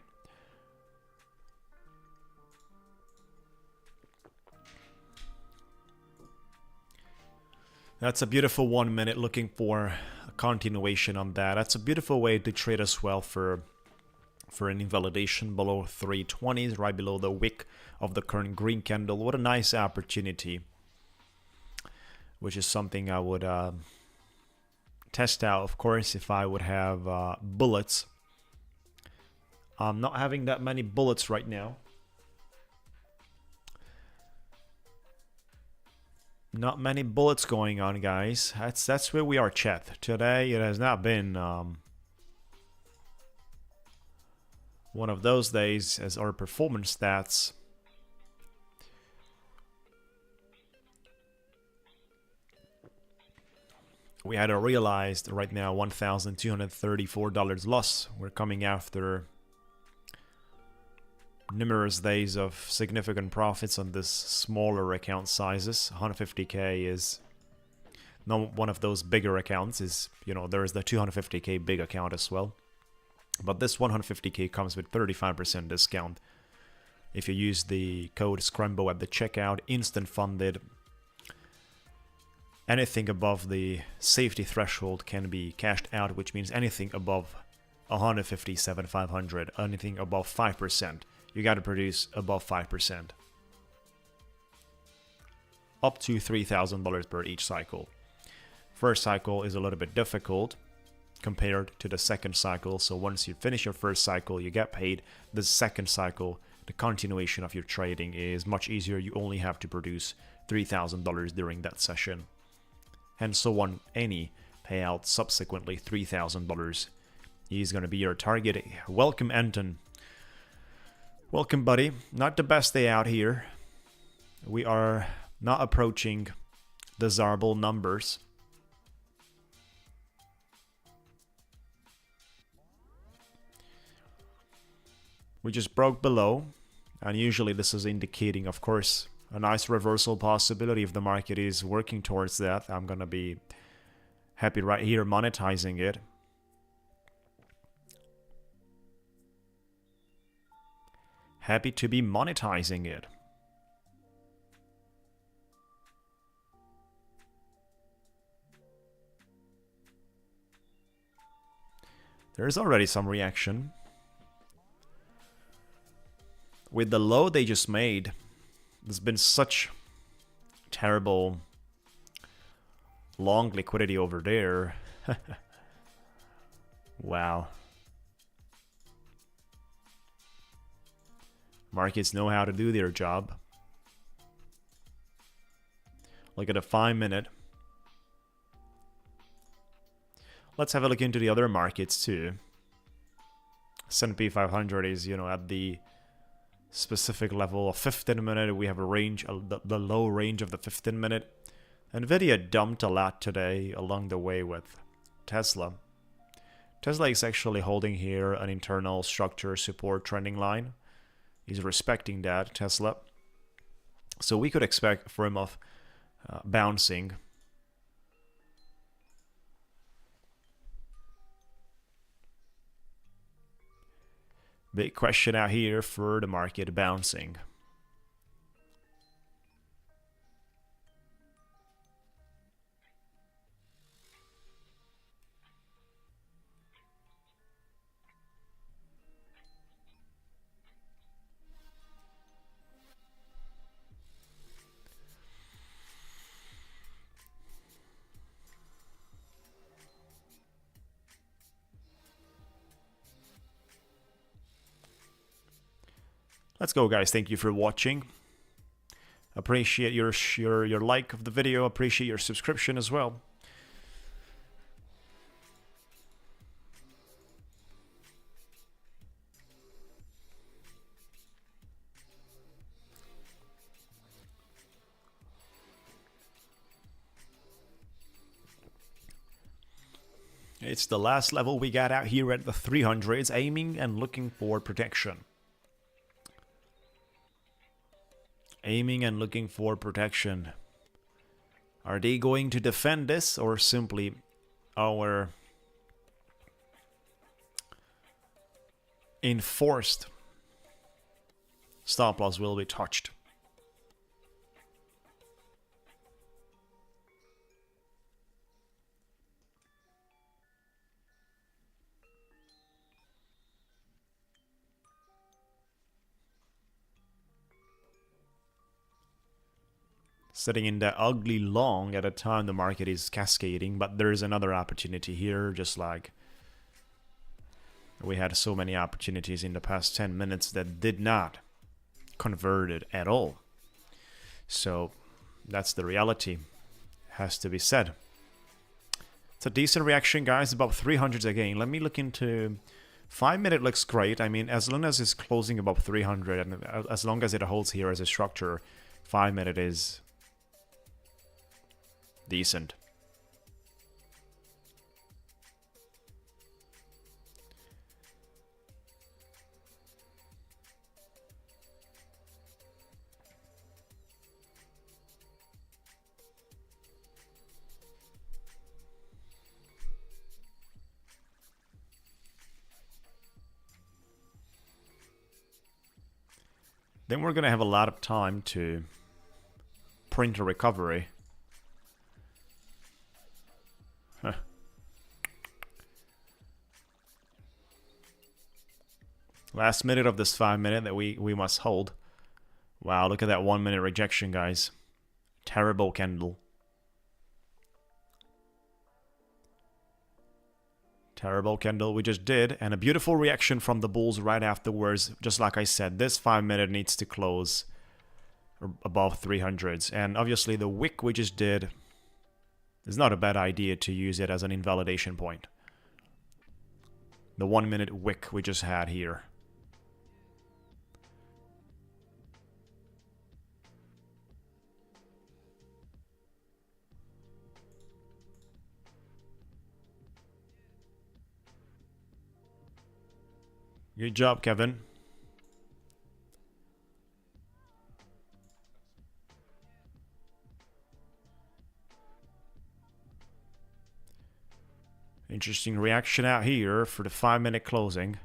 That's a beautiful 1 minute, looking for a continuation on that. That's a beautiful way to trade as well for an invalidation below 320s, right below the wick of the current green candle. What a nice opportunity, which is something I would test out, of course, if I would have bullets. I'm not having that many bullets right now. Not many bullets going on, guys. That's where we are, chat. Today it has not been one of those days as our performance stats we had a realized right now $1,234 loss. We're coming after numerous days of significant profits on this smaller account sizes. 150k is not one of those bigger accounts. Is, you know, there is the 250k big account as well. But this 150k comes with 35% discount. If you use the code Scrumbo at the checkout, instant funded. Anything above the safety threshold can be cashed out, which means anything above 157,500, anything above 5%. You got to produce above 5%. Up to $3,000 per each cycle. First cycle is a little bit difficult compared to the second cycle. So once you finish your first cycle, you get paid. The second cycle, the continuation of your trading, is much easier. You only have to produce $3,000 during that session. And so on any payout subsequently $3,000 is going to be your target. Welcome, Anton. Welcome, buddy. Not the best day out here. We are not approaching desirable numbers. We just broke below, and usually this is indicating, of course, a nice reversal possibility. If the market is working towards that, I'm gonna be happy right here monetizing it. Happy to be monetizing it. There's already some reaction. With the low they just made, there's been such terrible long liquidity over there. Wow. Markets know how to do their job. Look at a 5-minute. Let's have a look into the other markets too. S&P 500 is, at the specific level of 15-minute. We have a range, the low range of the 15-minute. Nvidia dumped a lot today along the way with Tesla. Tesla is actually holding here an internal structure support trending line. He's respecting that, Tesla. So we could expect for him of bouncing. Big question out here for the market bouncing. Let's go, guys. Thank you for watching. Appreciate your like of the video. Appreciate your subscription as well. It's the last level we got out here at the 300s, aiming and looking for protection. Aiming and looking for protection. Are they going to defend this, or simply our enforced stop loss will be touched? Sitting in that ugly long at a time the market is cascading, but there's another opportunity here, just like we had so many opportunities in the past 10 minutes that did not convert it at all. So that's the reality, has to be said. It's a decent reaction, guys, above 300s again. Let me look into 5-minute. Looks great. I mean, as long as it's closing above 300 and as long as it holds here as a structure, 5-minute is decent. then we're gonna have a lot of time to print a recovery. Huh. Last minute of this 5 minute that we must hold. Wow, look at that 1 minute rejection, guys. Terrible candle. Terrible candle we just did, and a beautiful reaction from the bulls right afterwards. Just like I said, this 5 minute needs to close above 300s, and obviously the wick we just did is not a bad idea to use it as an invalidation point. The 1 minute wick we just had here. Good job, Kevin. Interesting reaction out here for the 5 minute closing.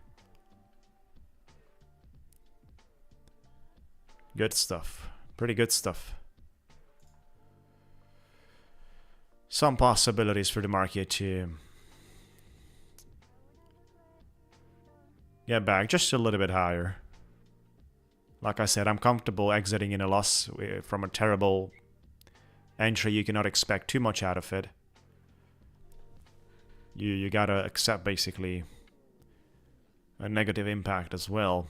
Good stuff. Pretty good stuff. Some possibilities for the market to get back just a little bit higher. Like I said, I'm comfortable exiting in a loss from a terrible entry. You cannot expect too much out of it. You gotta accept basically a negative impact as well.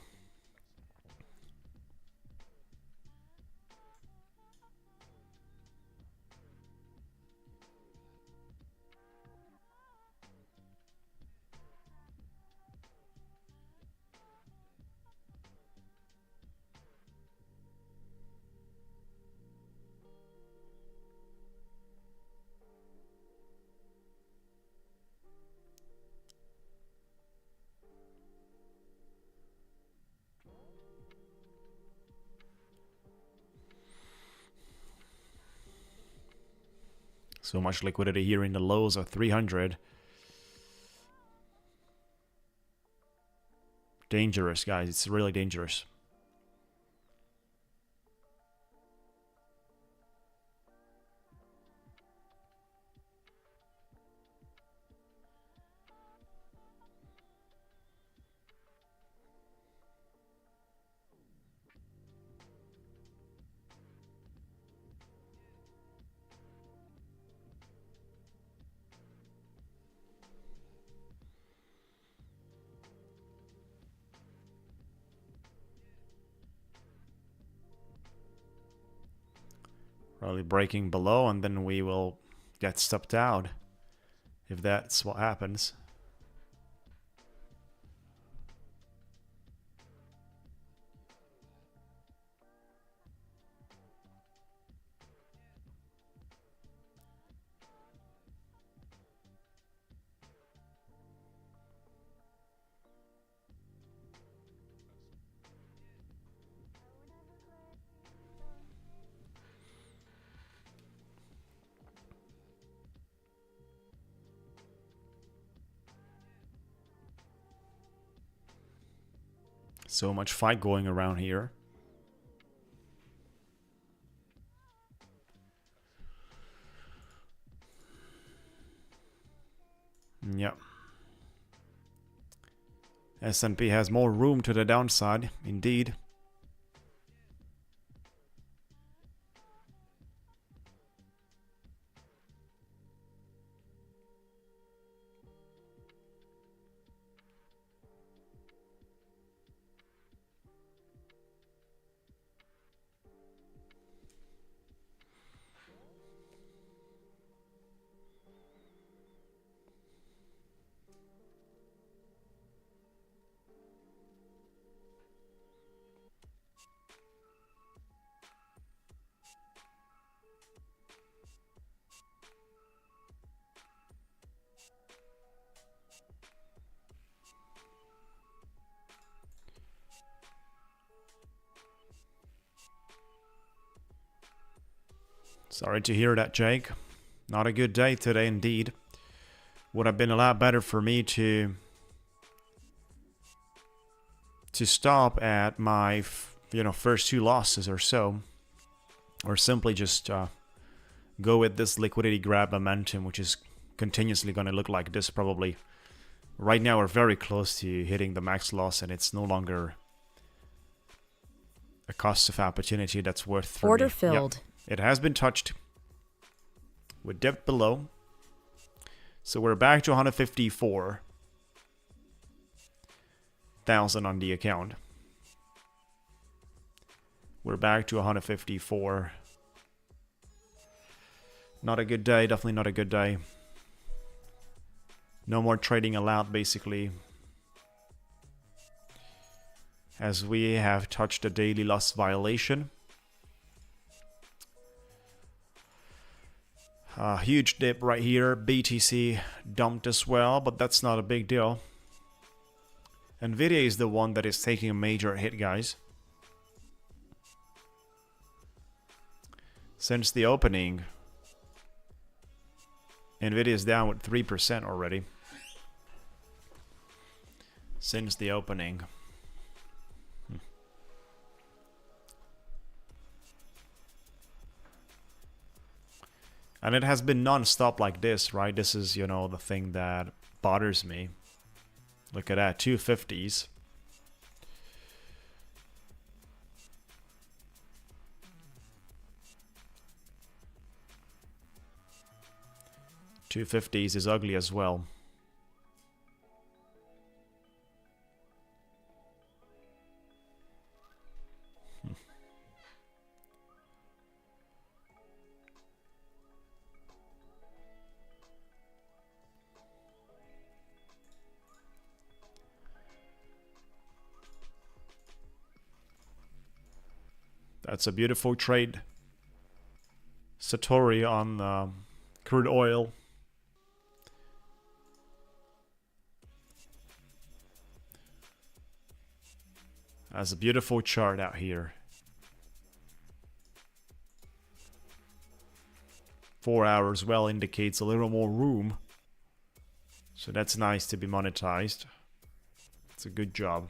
So much liquidity here in the lows of 300. Dangerous, guys. It's really dangerous. Probably breaking below, and then we will get stopped out if that's what happens. So much fight going around here. Yep. S&P has more room to the downside, indeed. Sorry to hear that, Jake. Not a good day today indeed. Would have been a lot better for me to stop at my first two losses or so, or simply just go with this liquidity grab momentum, which is continuously going to look like this probably. Right now we're very close to hitting the max loss, and it's no longer a cost of opportunity that's worth for Order me. filled. Yep. It has been touched. We dipped below. So we're back to 154,000 on the account. We're back to 154. Not a good day, definitely not a good day. No more trading allowed, basically, as we have touched a daily loss violation. A huge dip right here. BTC dumped as well, but that's not a big deal. Nvidia is the one that is taking a major hit, guys. Since the opening, Nvidia is down with 3% already. Since the opening. And it has been non-stop like this, right? This is, the thing that bothers me. Look at that, 250s. $250s is ugly as well. That's a beautiful trade. Satori on crude oil. That's a beautiful chart out here. 4 hours well indicates a little more room. So that's nice to be monetized. It's a good job.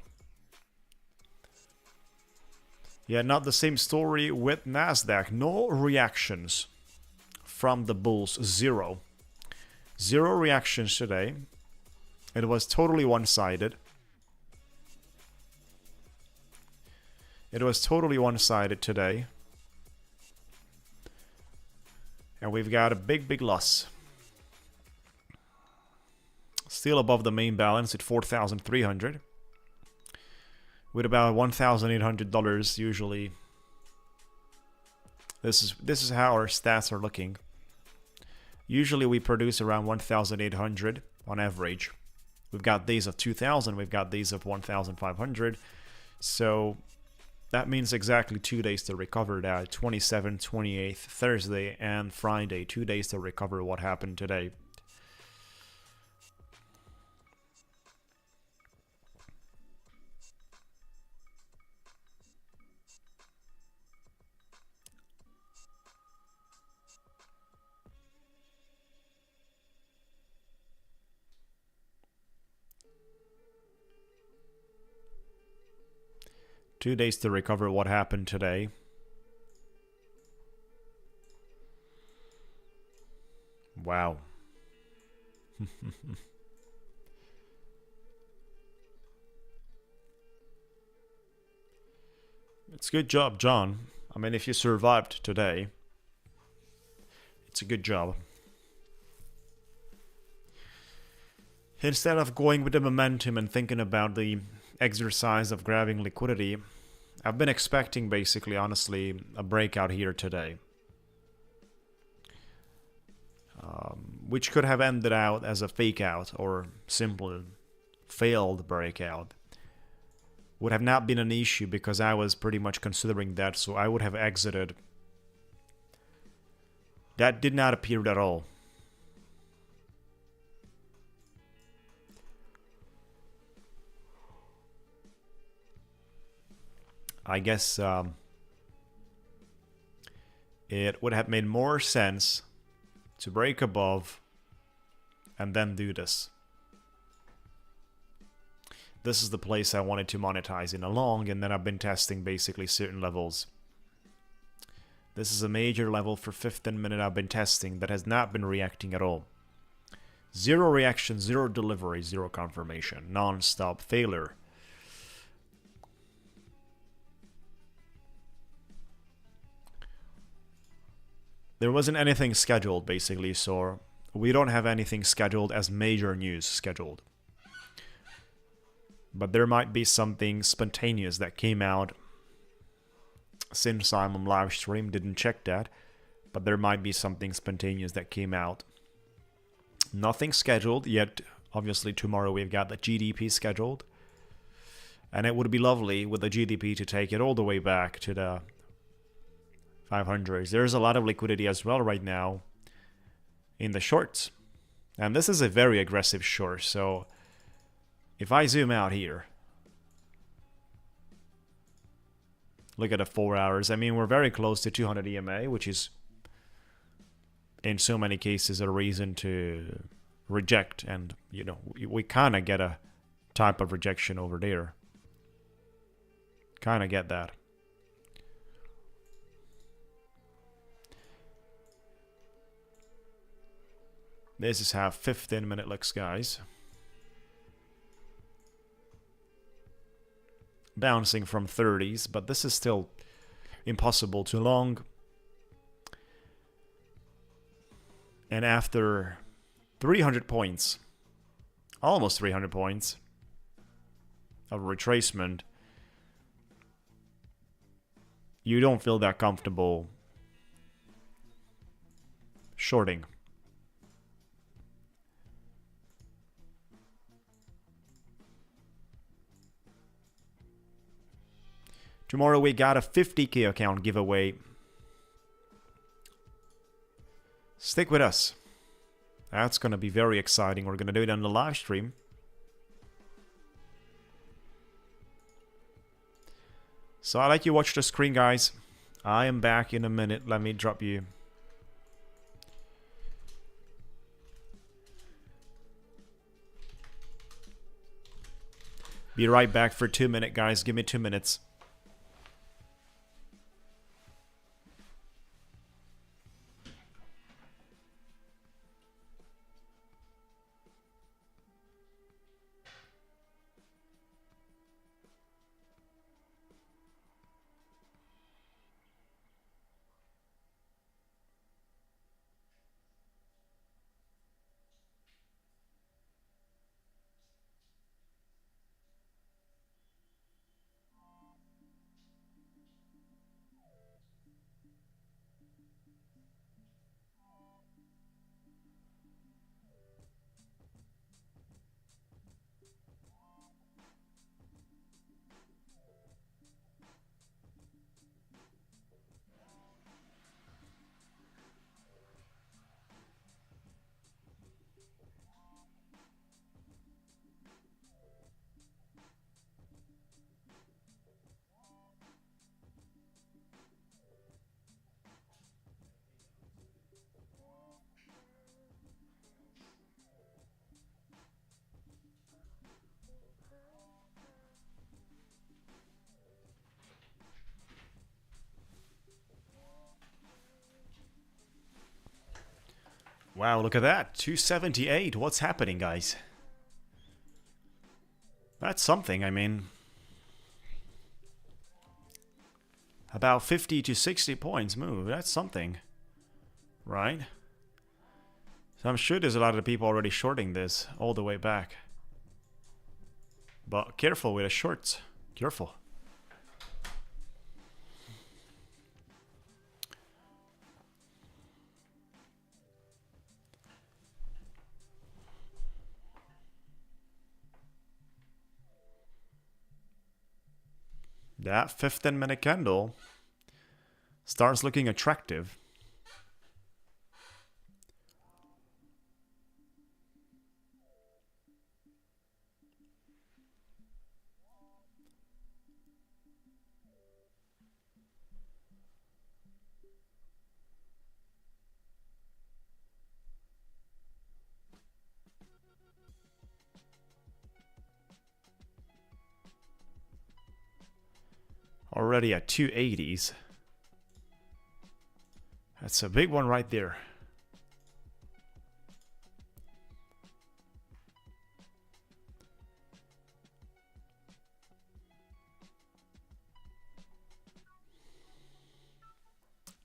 Yeah, not the same story with Nasdaq. No reactions from the bulls. Zero. Zero reactions today. It was totally one-sided. It was totally one-sided today. And we've got a big, big loss. Still above the main balance at 4,300. With about $1,800 usually. This is how our stats are looking. Usually we produce around 1,800 on average. We've got days of 2,000, we've got days of 1,500. So that means exactly 2 days to recover that. 27th, 28th, Thursday, and Friday. 2 days to recover what happened today. Two days to recover what happened today. Wow. It's a good job, John. I mean, if you survived today, it's a good job. Instead of going with the momentum and thinking about the exercise of grabbing liquidity, I've been expecting, basically, honestly, a breakout here today. Which could have ended out as a fake out or simple failed breakout. Would have not been an issue because I was pretty much considering that, so I would have exited. That did not appear at all. I guess it would have made more sense to break above and then do this. this is the place I wanted to monetize in a long, and then I've been testing basically certain levels. This is a major level for 15 minute I've been testing that has not been reacting at all. Zero reaction, zero delivery, zero confirmation, non-stop failure. There wasn't anything scheduled basically, so we don't have anything scheduled as major news scheduled. But there might be something spontaneous that came out since I'm on live stream. Didn't check that, but there might be something spontaneous that came out. Nothing scheduled yet. Obviously tomorrow we've got the GDP scheduled, and it would be lovely with the GDP to take it all the way back to the 500s. There's a lot of liquidity as well right now in the shorts, and this is a very aggressive short. So if I zoom out here, look at the 4 hours. I mean, we're very close to 200 EMA, which is in so many cases a reason to reject, and you know, we kind of get a type of rejection over there. Kind of get that. This is how 15 minute looks, guys. Bouncing from 30s, but this is still impossible to long. And after 300 points, almost 300 points of retracement, you don't feel that comfortable shorting. Tomorrow we got a 50k account giveaway. Stick with us. That's going to be very exciting. We're going to do it on the live stream. So I like you watch the screen, guys. I am back in a minute. Let me drop you. Be right back for 2 minutes, guys. Give me 2 minutes. Wow, look at that. 278. What's happening, guys? That's something, I mean. About 50 to 60 points move. That's something. Right? So I'm sure there's a lot of people already shorting this all the way back. But careful with the shorts. Careful. That 15-minute candle starts looking attractive. Already at 280s. That's a big one right there.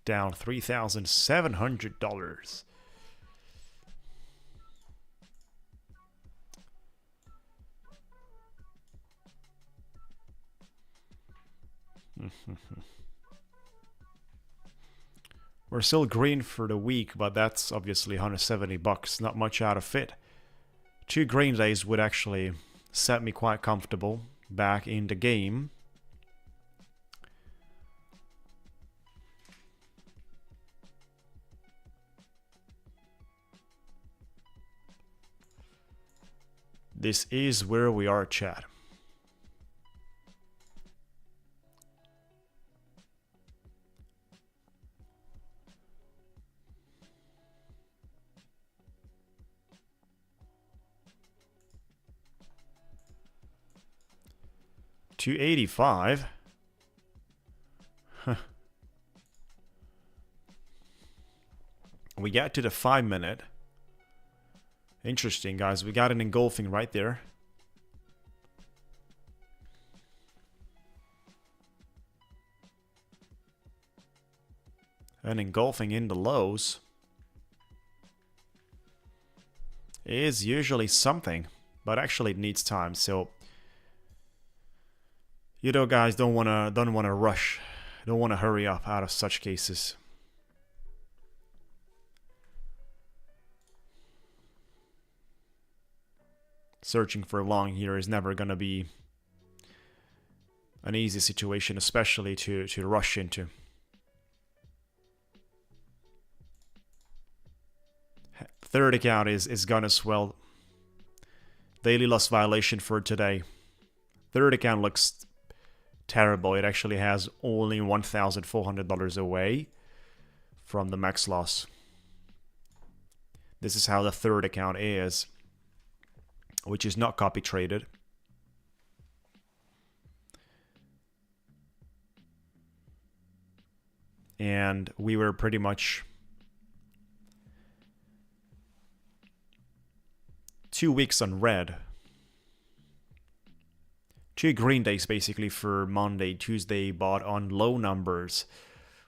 Down $3,700. We're still green for the week, but that's obviously $170. Not much out of it. 2 green days would actually set me quite comfortable back in the game. This is where we are, chat. $285. Huh. We get to the 5-minute. Interesting, guys. We got an engulfing right there. An engulfing in the lows is usually something, but actually it needs time. So, you know, guys, don't wanna rush, don't wanna hurry up out of such cases. Searching for long here is never gonna be an easy situation, especially to rush into. Third account is gone as well. Daily loss violation for today. Third account looks terrible. It actually has only $1,400 away from the max loss. This is how the third account is, which is not copy traded. And we were pretty much 2 weeks on red. 2 green days basically for Monday, Tuesday, bought on low numbers.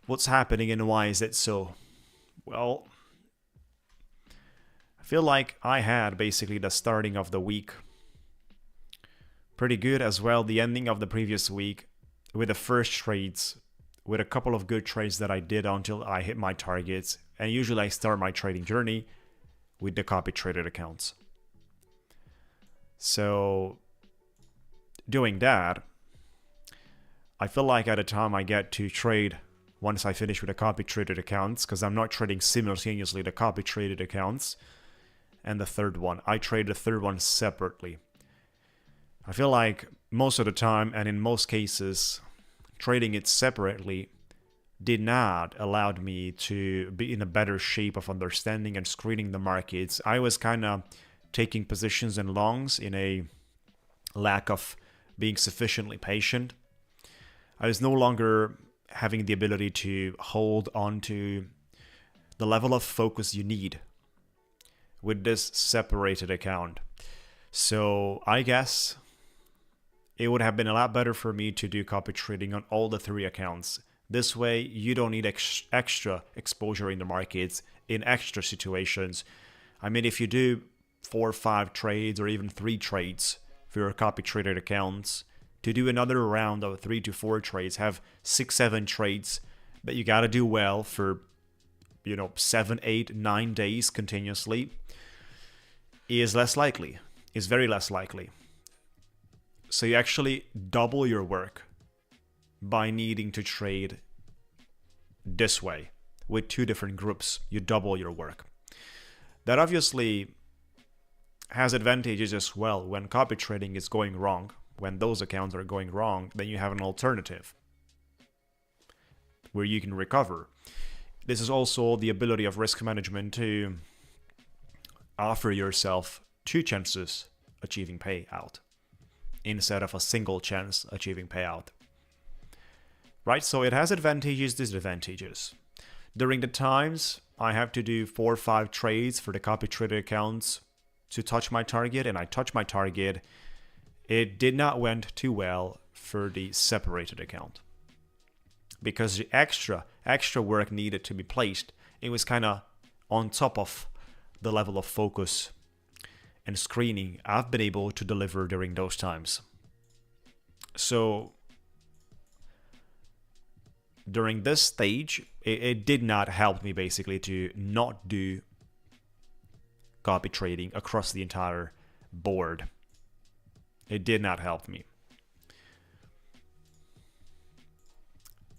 What's happening and why is it so? Well, I feel like I had basically the starting of the week pretty good as well. The ending of the previous week with the first trades, with a couple of good trades that I did until I hit my targets. And usually I start my trading journey with the copy traded accounts. So doing that, I feel like at the time I get to trade once I finish with the copy traded accounts, because I'm not trading simultaneously the copy traded accounts and the third one. I trade the third one separately. I feel like most of the time, and in most cases, trading it separately did not allow me to be in a better shape of understanding and screening the markets. I was kind of taking positions in longs in a lack of being sufficiently patient. I was no longer having the ability to hold on to the level of focus you need with this separated account. So I guess it would have been a lot better for me to do copy trading on all the 3 accounts. This way, you don't need extra exposure in the markets in extra situations. I mean, if you do 4 or 5 trades or even 3 trades for your copy traded accounts, to do another round of 3 to 4 trades, have 6, 7 trades that you gotta do well for, 7, 8, 9 days continuously, is less likely, is very less likely. So you actually double your work by needing to trade this way with 2 different groups. You double your work. That obviously has advantages as well. When copy trading is going wrong, when those accounts are going wrong, then you have an alternative where you can recover. This is also the ability of risk management to offer yourself 2 chances achieving payout instead of a single chance achieving payout. right? So it has advantages, disadvantages. During the times I have to do 4 or 5 trades for the copy traded accounts to touch my target, and I touch my target, it did not went too well for the separated account because the extra work needed to be placed, it was kind of on top of the level of focus and screening I've been able to deliver during those times. So during this stage, it did not help me basically to not do copy trading across the entire board. It did not help me.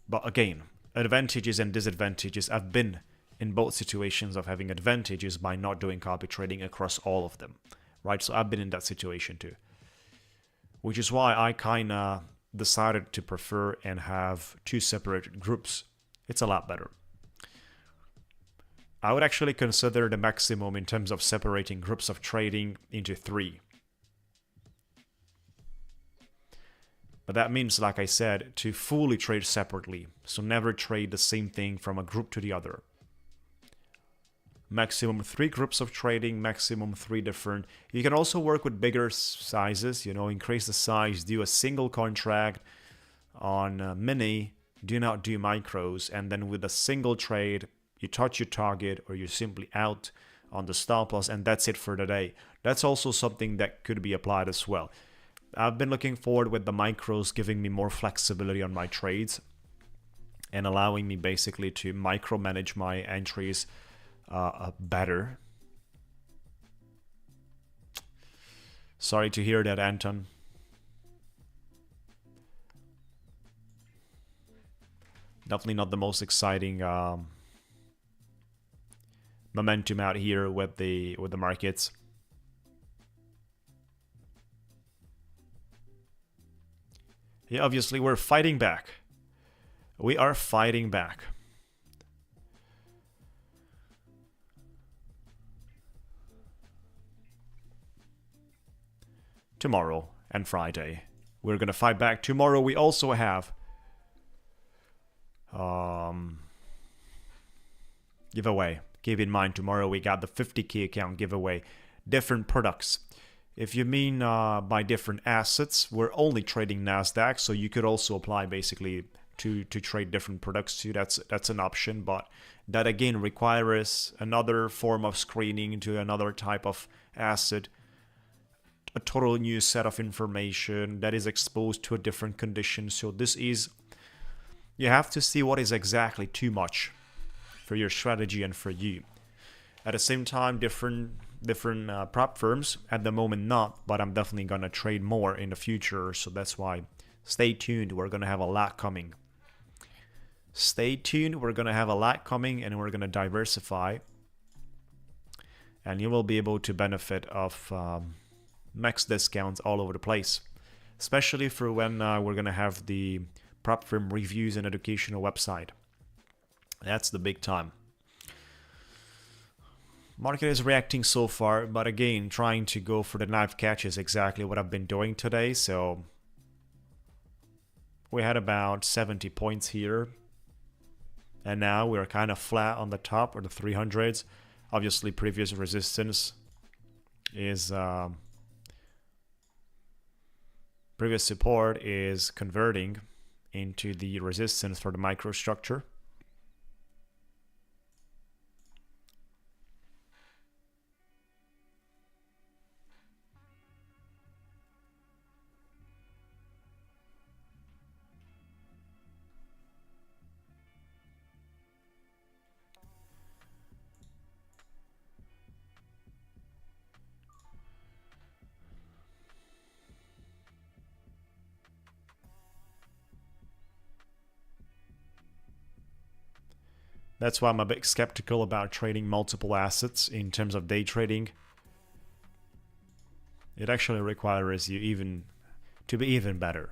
But again, advantages and disadvantages. I've been in both situations of having advantages by not doing copy trading across all of them, right? So I've been in that situation too, which is why I kind of decided to prefer and have 2 separated groups. It's a lot better. I would actually consider the maximum in terms of separating groups of trading into 3. But that means, like I said, to fully trade separately. So never trade the same thing from a group to the other. Maximum 3 groups of trading, maximum 3 different. You can also work with bigger sizes, increase the size, do a single contract on mini, do not do micros, and then with a single trade, you touch your target or you're simply out on the stop loss, and that's it for the day. That's also something that could be applied as well. I've been looking forward with the micros giving me more flexibility on my trades and allowing me basically to micromanage my entries better. Sorry to hear that, Anton. Definitely not the most exciting momentum out here with the markets. Yeah, obviously we're fighting back. We are fighting back. Tomorrow and Friday, we're gonna fight back. Tomorrow we also have giveaway. Keep in mind, tomorrow we got the 50k account giveaway. Different products. If you mean by different assets, we're only trading Nasdaq, so you could also apply basically to trade different products too. That's an option, but that again requires another form of screening to another type of asset, a total new set of information that is exposed to a different condition. So this is, you have to see what is exactly too much for your strategy and for you. At the same time, different prop firms at the moment not, but I'm definitely gonna trade more in the future, so that's why stay tuned. We're gonna have a lot coming. Stay tuned. We're gonna have a lot coming, and we're gonna diversify, and you will be able to benefit of max discounts all over the place, especially for when we're gonna have the prop firm reviews and educational website. That's the big time. Market is reacting so far, but again, trying to go for the knife catch is exactly what I've been doing today. So we had about 70 points here, and now we're kind of flat on the top, or the 300s. Obviously, previous resistance is previous support is converting into the resistance for the microstructure. That's why I'm a bit skeptical about trading multiple assets in terms of day trading. It actually requires you to be even better.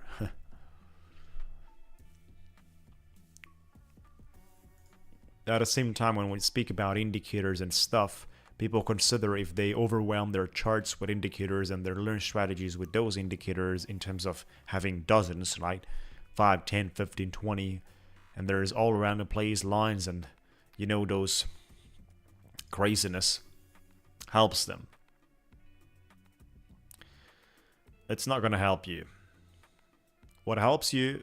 At the same time, when we speak about indicators and stuff, people consider if they overwhelm their charts with indicators and they learn strategies with those indicators in terms of having dozens, right? 5, 10, 15, 20, and there's all around the place lines, and you know, those craziness helps them. It's not going to help you. What helps you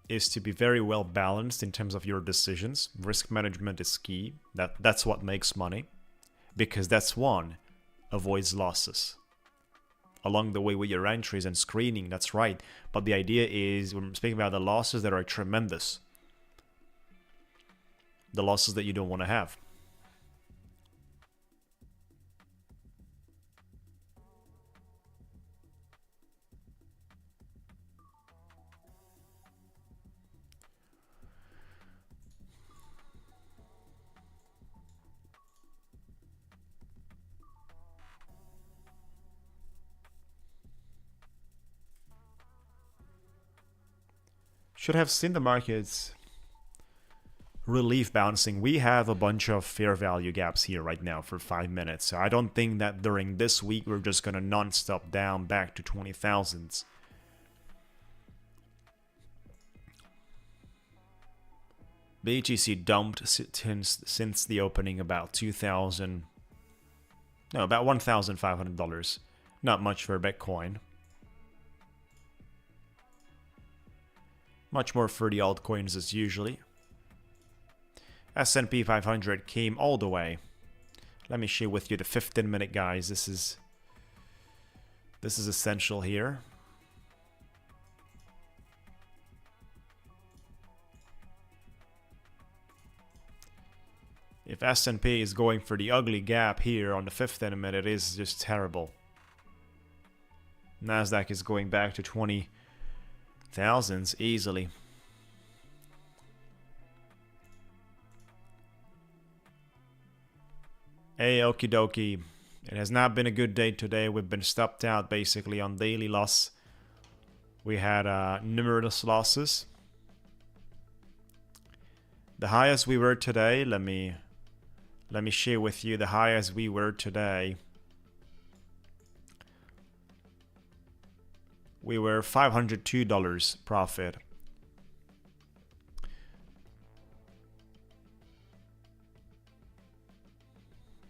is to be very well balanced in terms of your decisions. Risk management is key. That's what makes money, because that's one avoids losses along the way with your entries and screening. That's right. But the idea is, we're speaking about the losses that are tremendous, the losses that you don't want to have. Should have seen the markets relief bouncing. We have a bunch of fair value gaps here right now for 5 minutes. So I don't think that during this week we're just going to non-stop down back to 20,000s. BTC dumped since the opening about about $1,500. Not much for Bitcoin. Much more for the altcoins as usually. S&P 500 came all the way. Let me share with you the 15-minute, guys. This is essential here. If S&P is going for the ugly gap here on the 15-minute, it is just terrible. Nasdaq is going back to 20,000s easily. Hey, okie dokie. It has not been a good day today. We've been stopped out basically on daily loss. We had numerous losses. The highest we were today, let me share with you the highest we were today. We were $502 profit.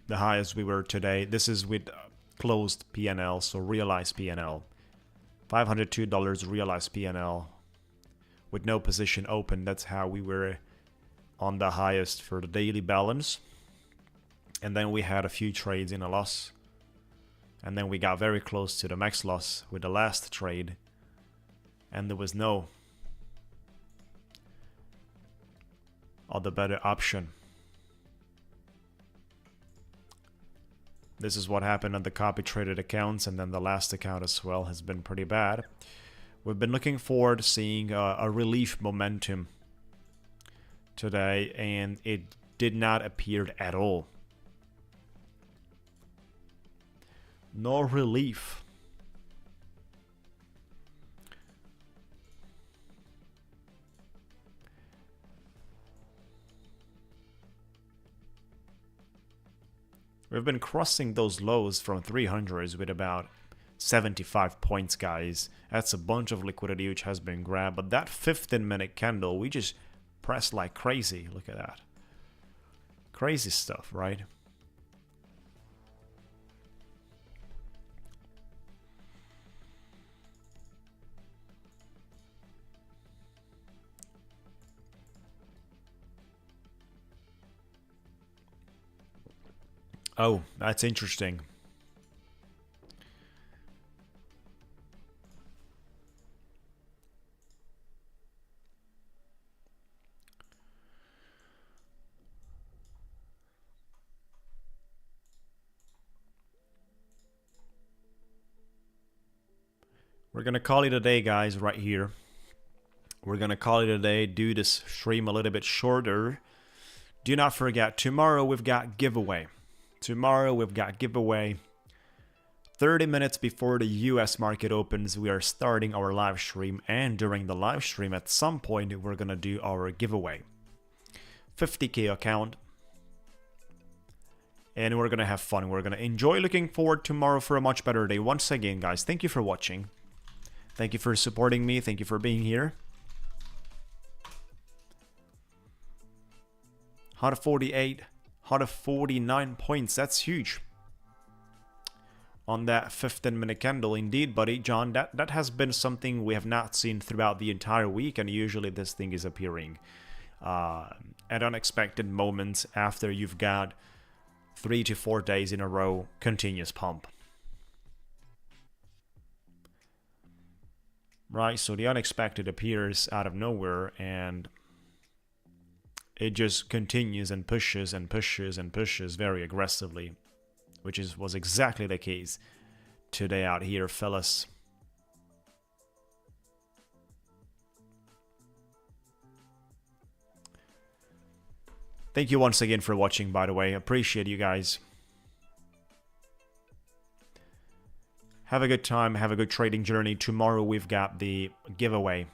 The highest we were today. This is with closed P&L, so realized P&L. $502 realized P&L with no position open. That's how we were on the highest for the daily balance. And then we had a few trades in a loss. And then we got very close to the max loss with the last trade. And there was no other better option. This is what happened on the copy traded accounts, and then the last account as well has been pretty bad. We've been looking forward to seeing a relief momentum today, and it did not appear at all. No relief. We've been crossing those lows from 300s with about 75 points, guys. That's a bunch of liquidity which has been grabbed. But that 15-minute candle, we just pressed like crazy. Look at that. Crazy stuff, right? Oh, that's interesting. We're gonna call it a day, guys, right here. We're gonna call it a day, do this stream a little bit shorter. Do not forget, tomorrow we've got giveaway. 30 minutes before the US market opens, we are starting our live stream, and during the live stream at some point we're gonna do our giveaway. 50k account. And we're gonna have fun. We're gonna enjoy. Looking forward tomorrow for a much better day. Once again, guys, thank you for watching. Thank you for supporting me. Thank you for being here. 148, 149 points. That's huge. On that 15-minute candle, indeed, buddy John, that has been something we have not seen throughout the entire week, and usually this thing is appearing at unexpected moments after you've got 3 to 4 days in a row continuous pump. Right, so the unexpected appears out of nowhere, and it just continues and pushes and pushes and pushes very aggressively, which was exactly the case today out here, fellas. Thank you once again for watching, by the way. Appreciate you guys. Have a good time. Have a good trading journey. Tomorrow we've got the giveaway.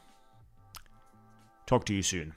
Talk to you soon.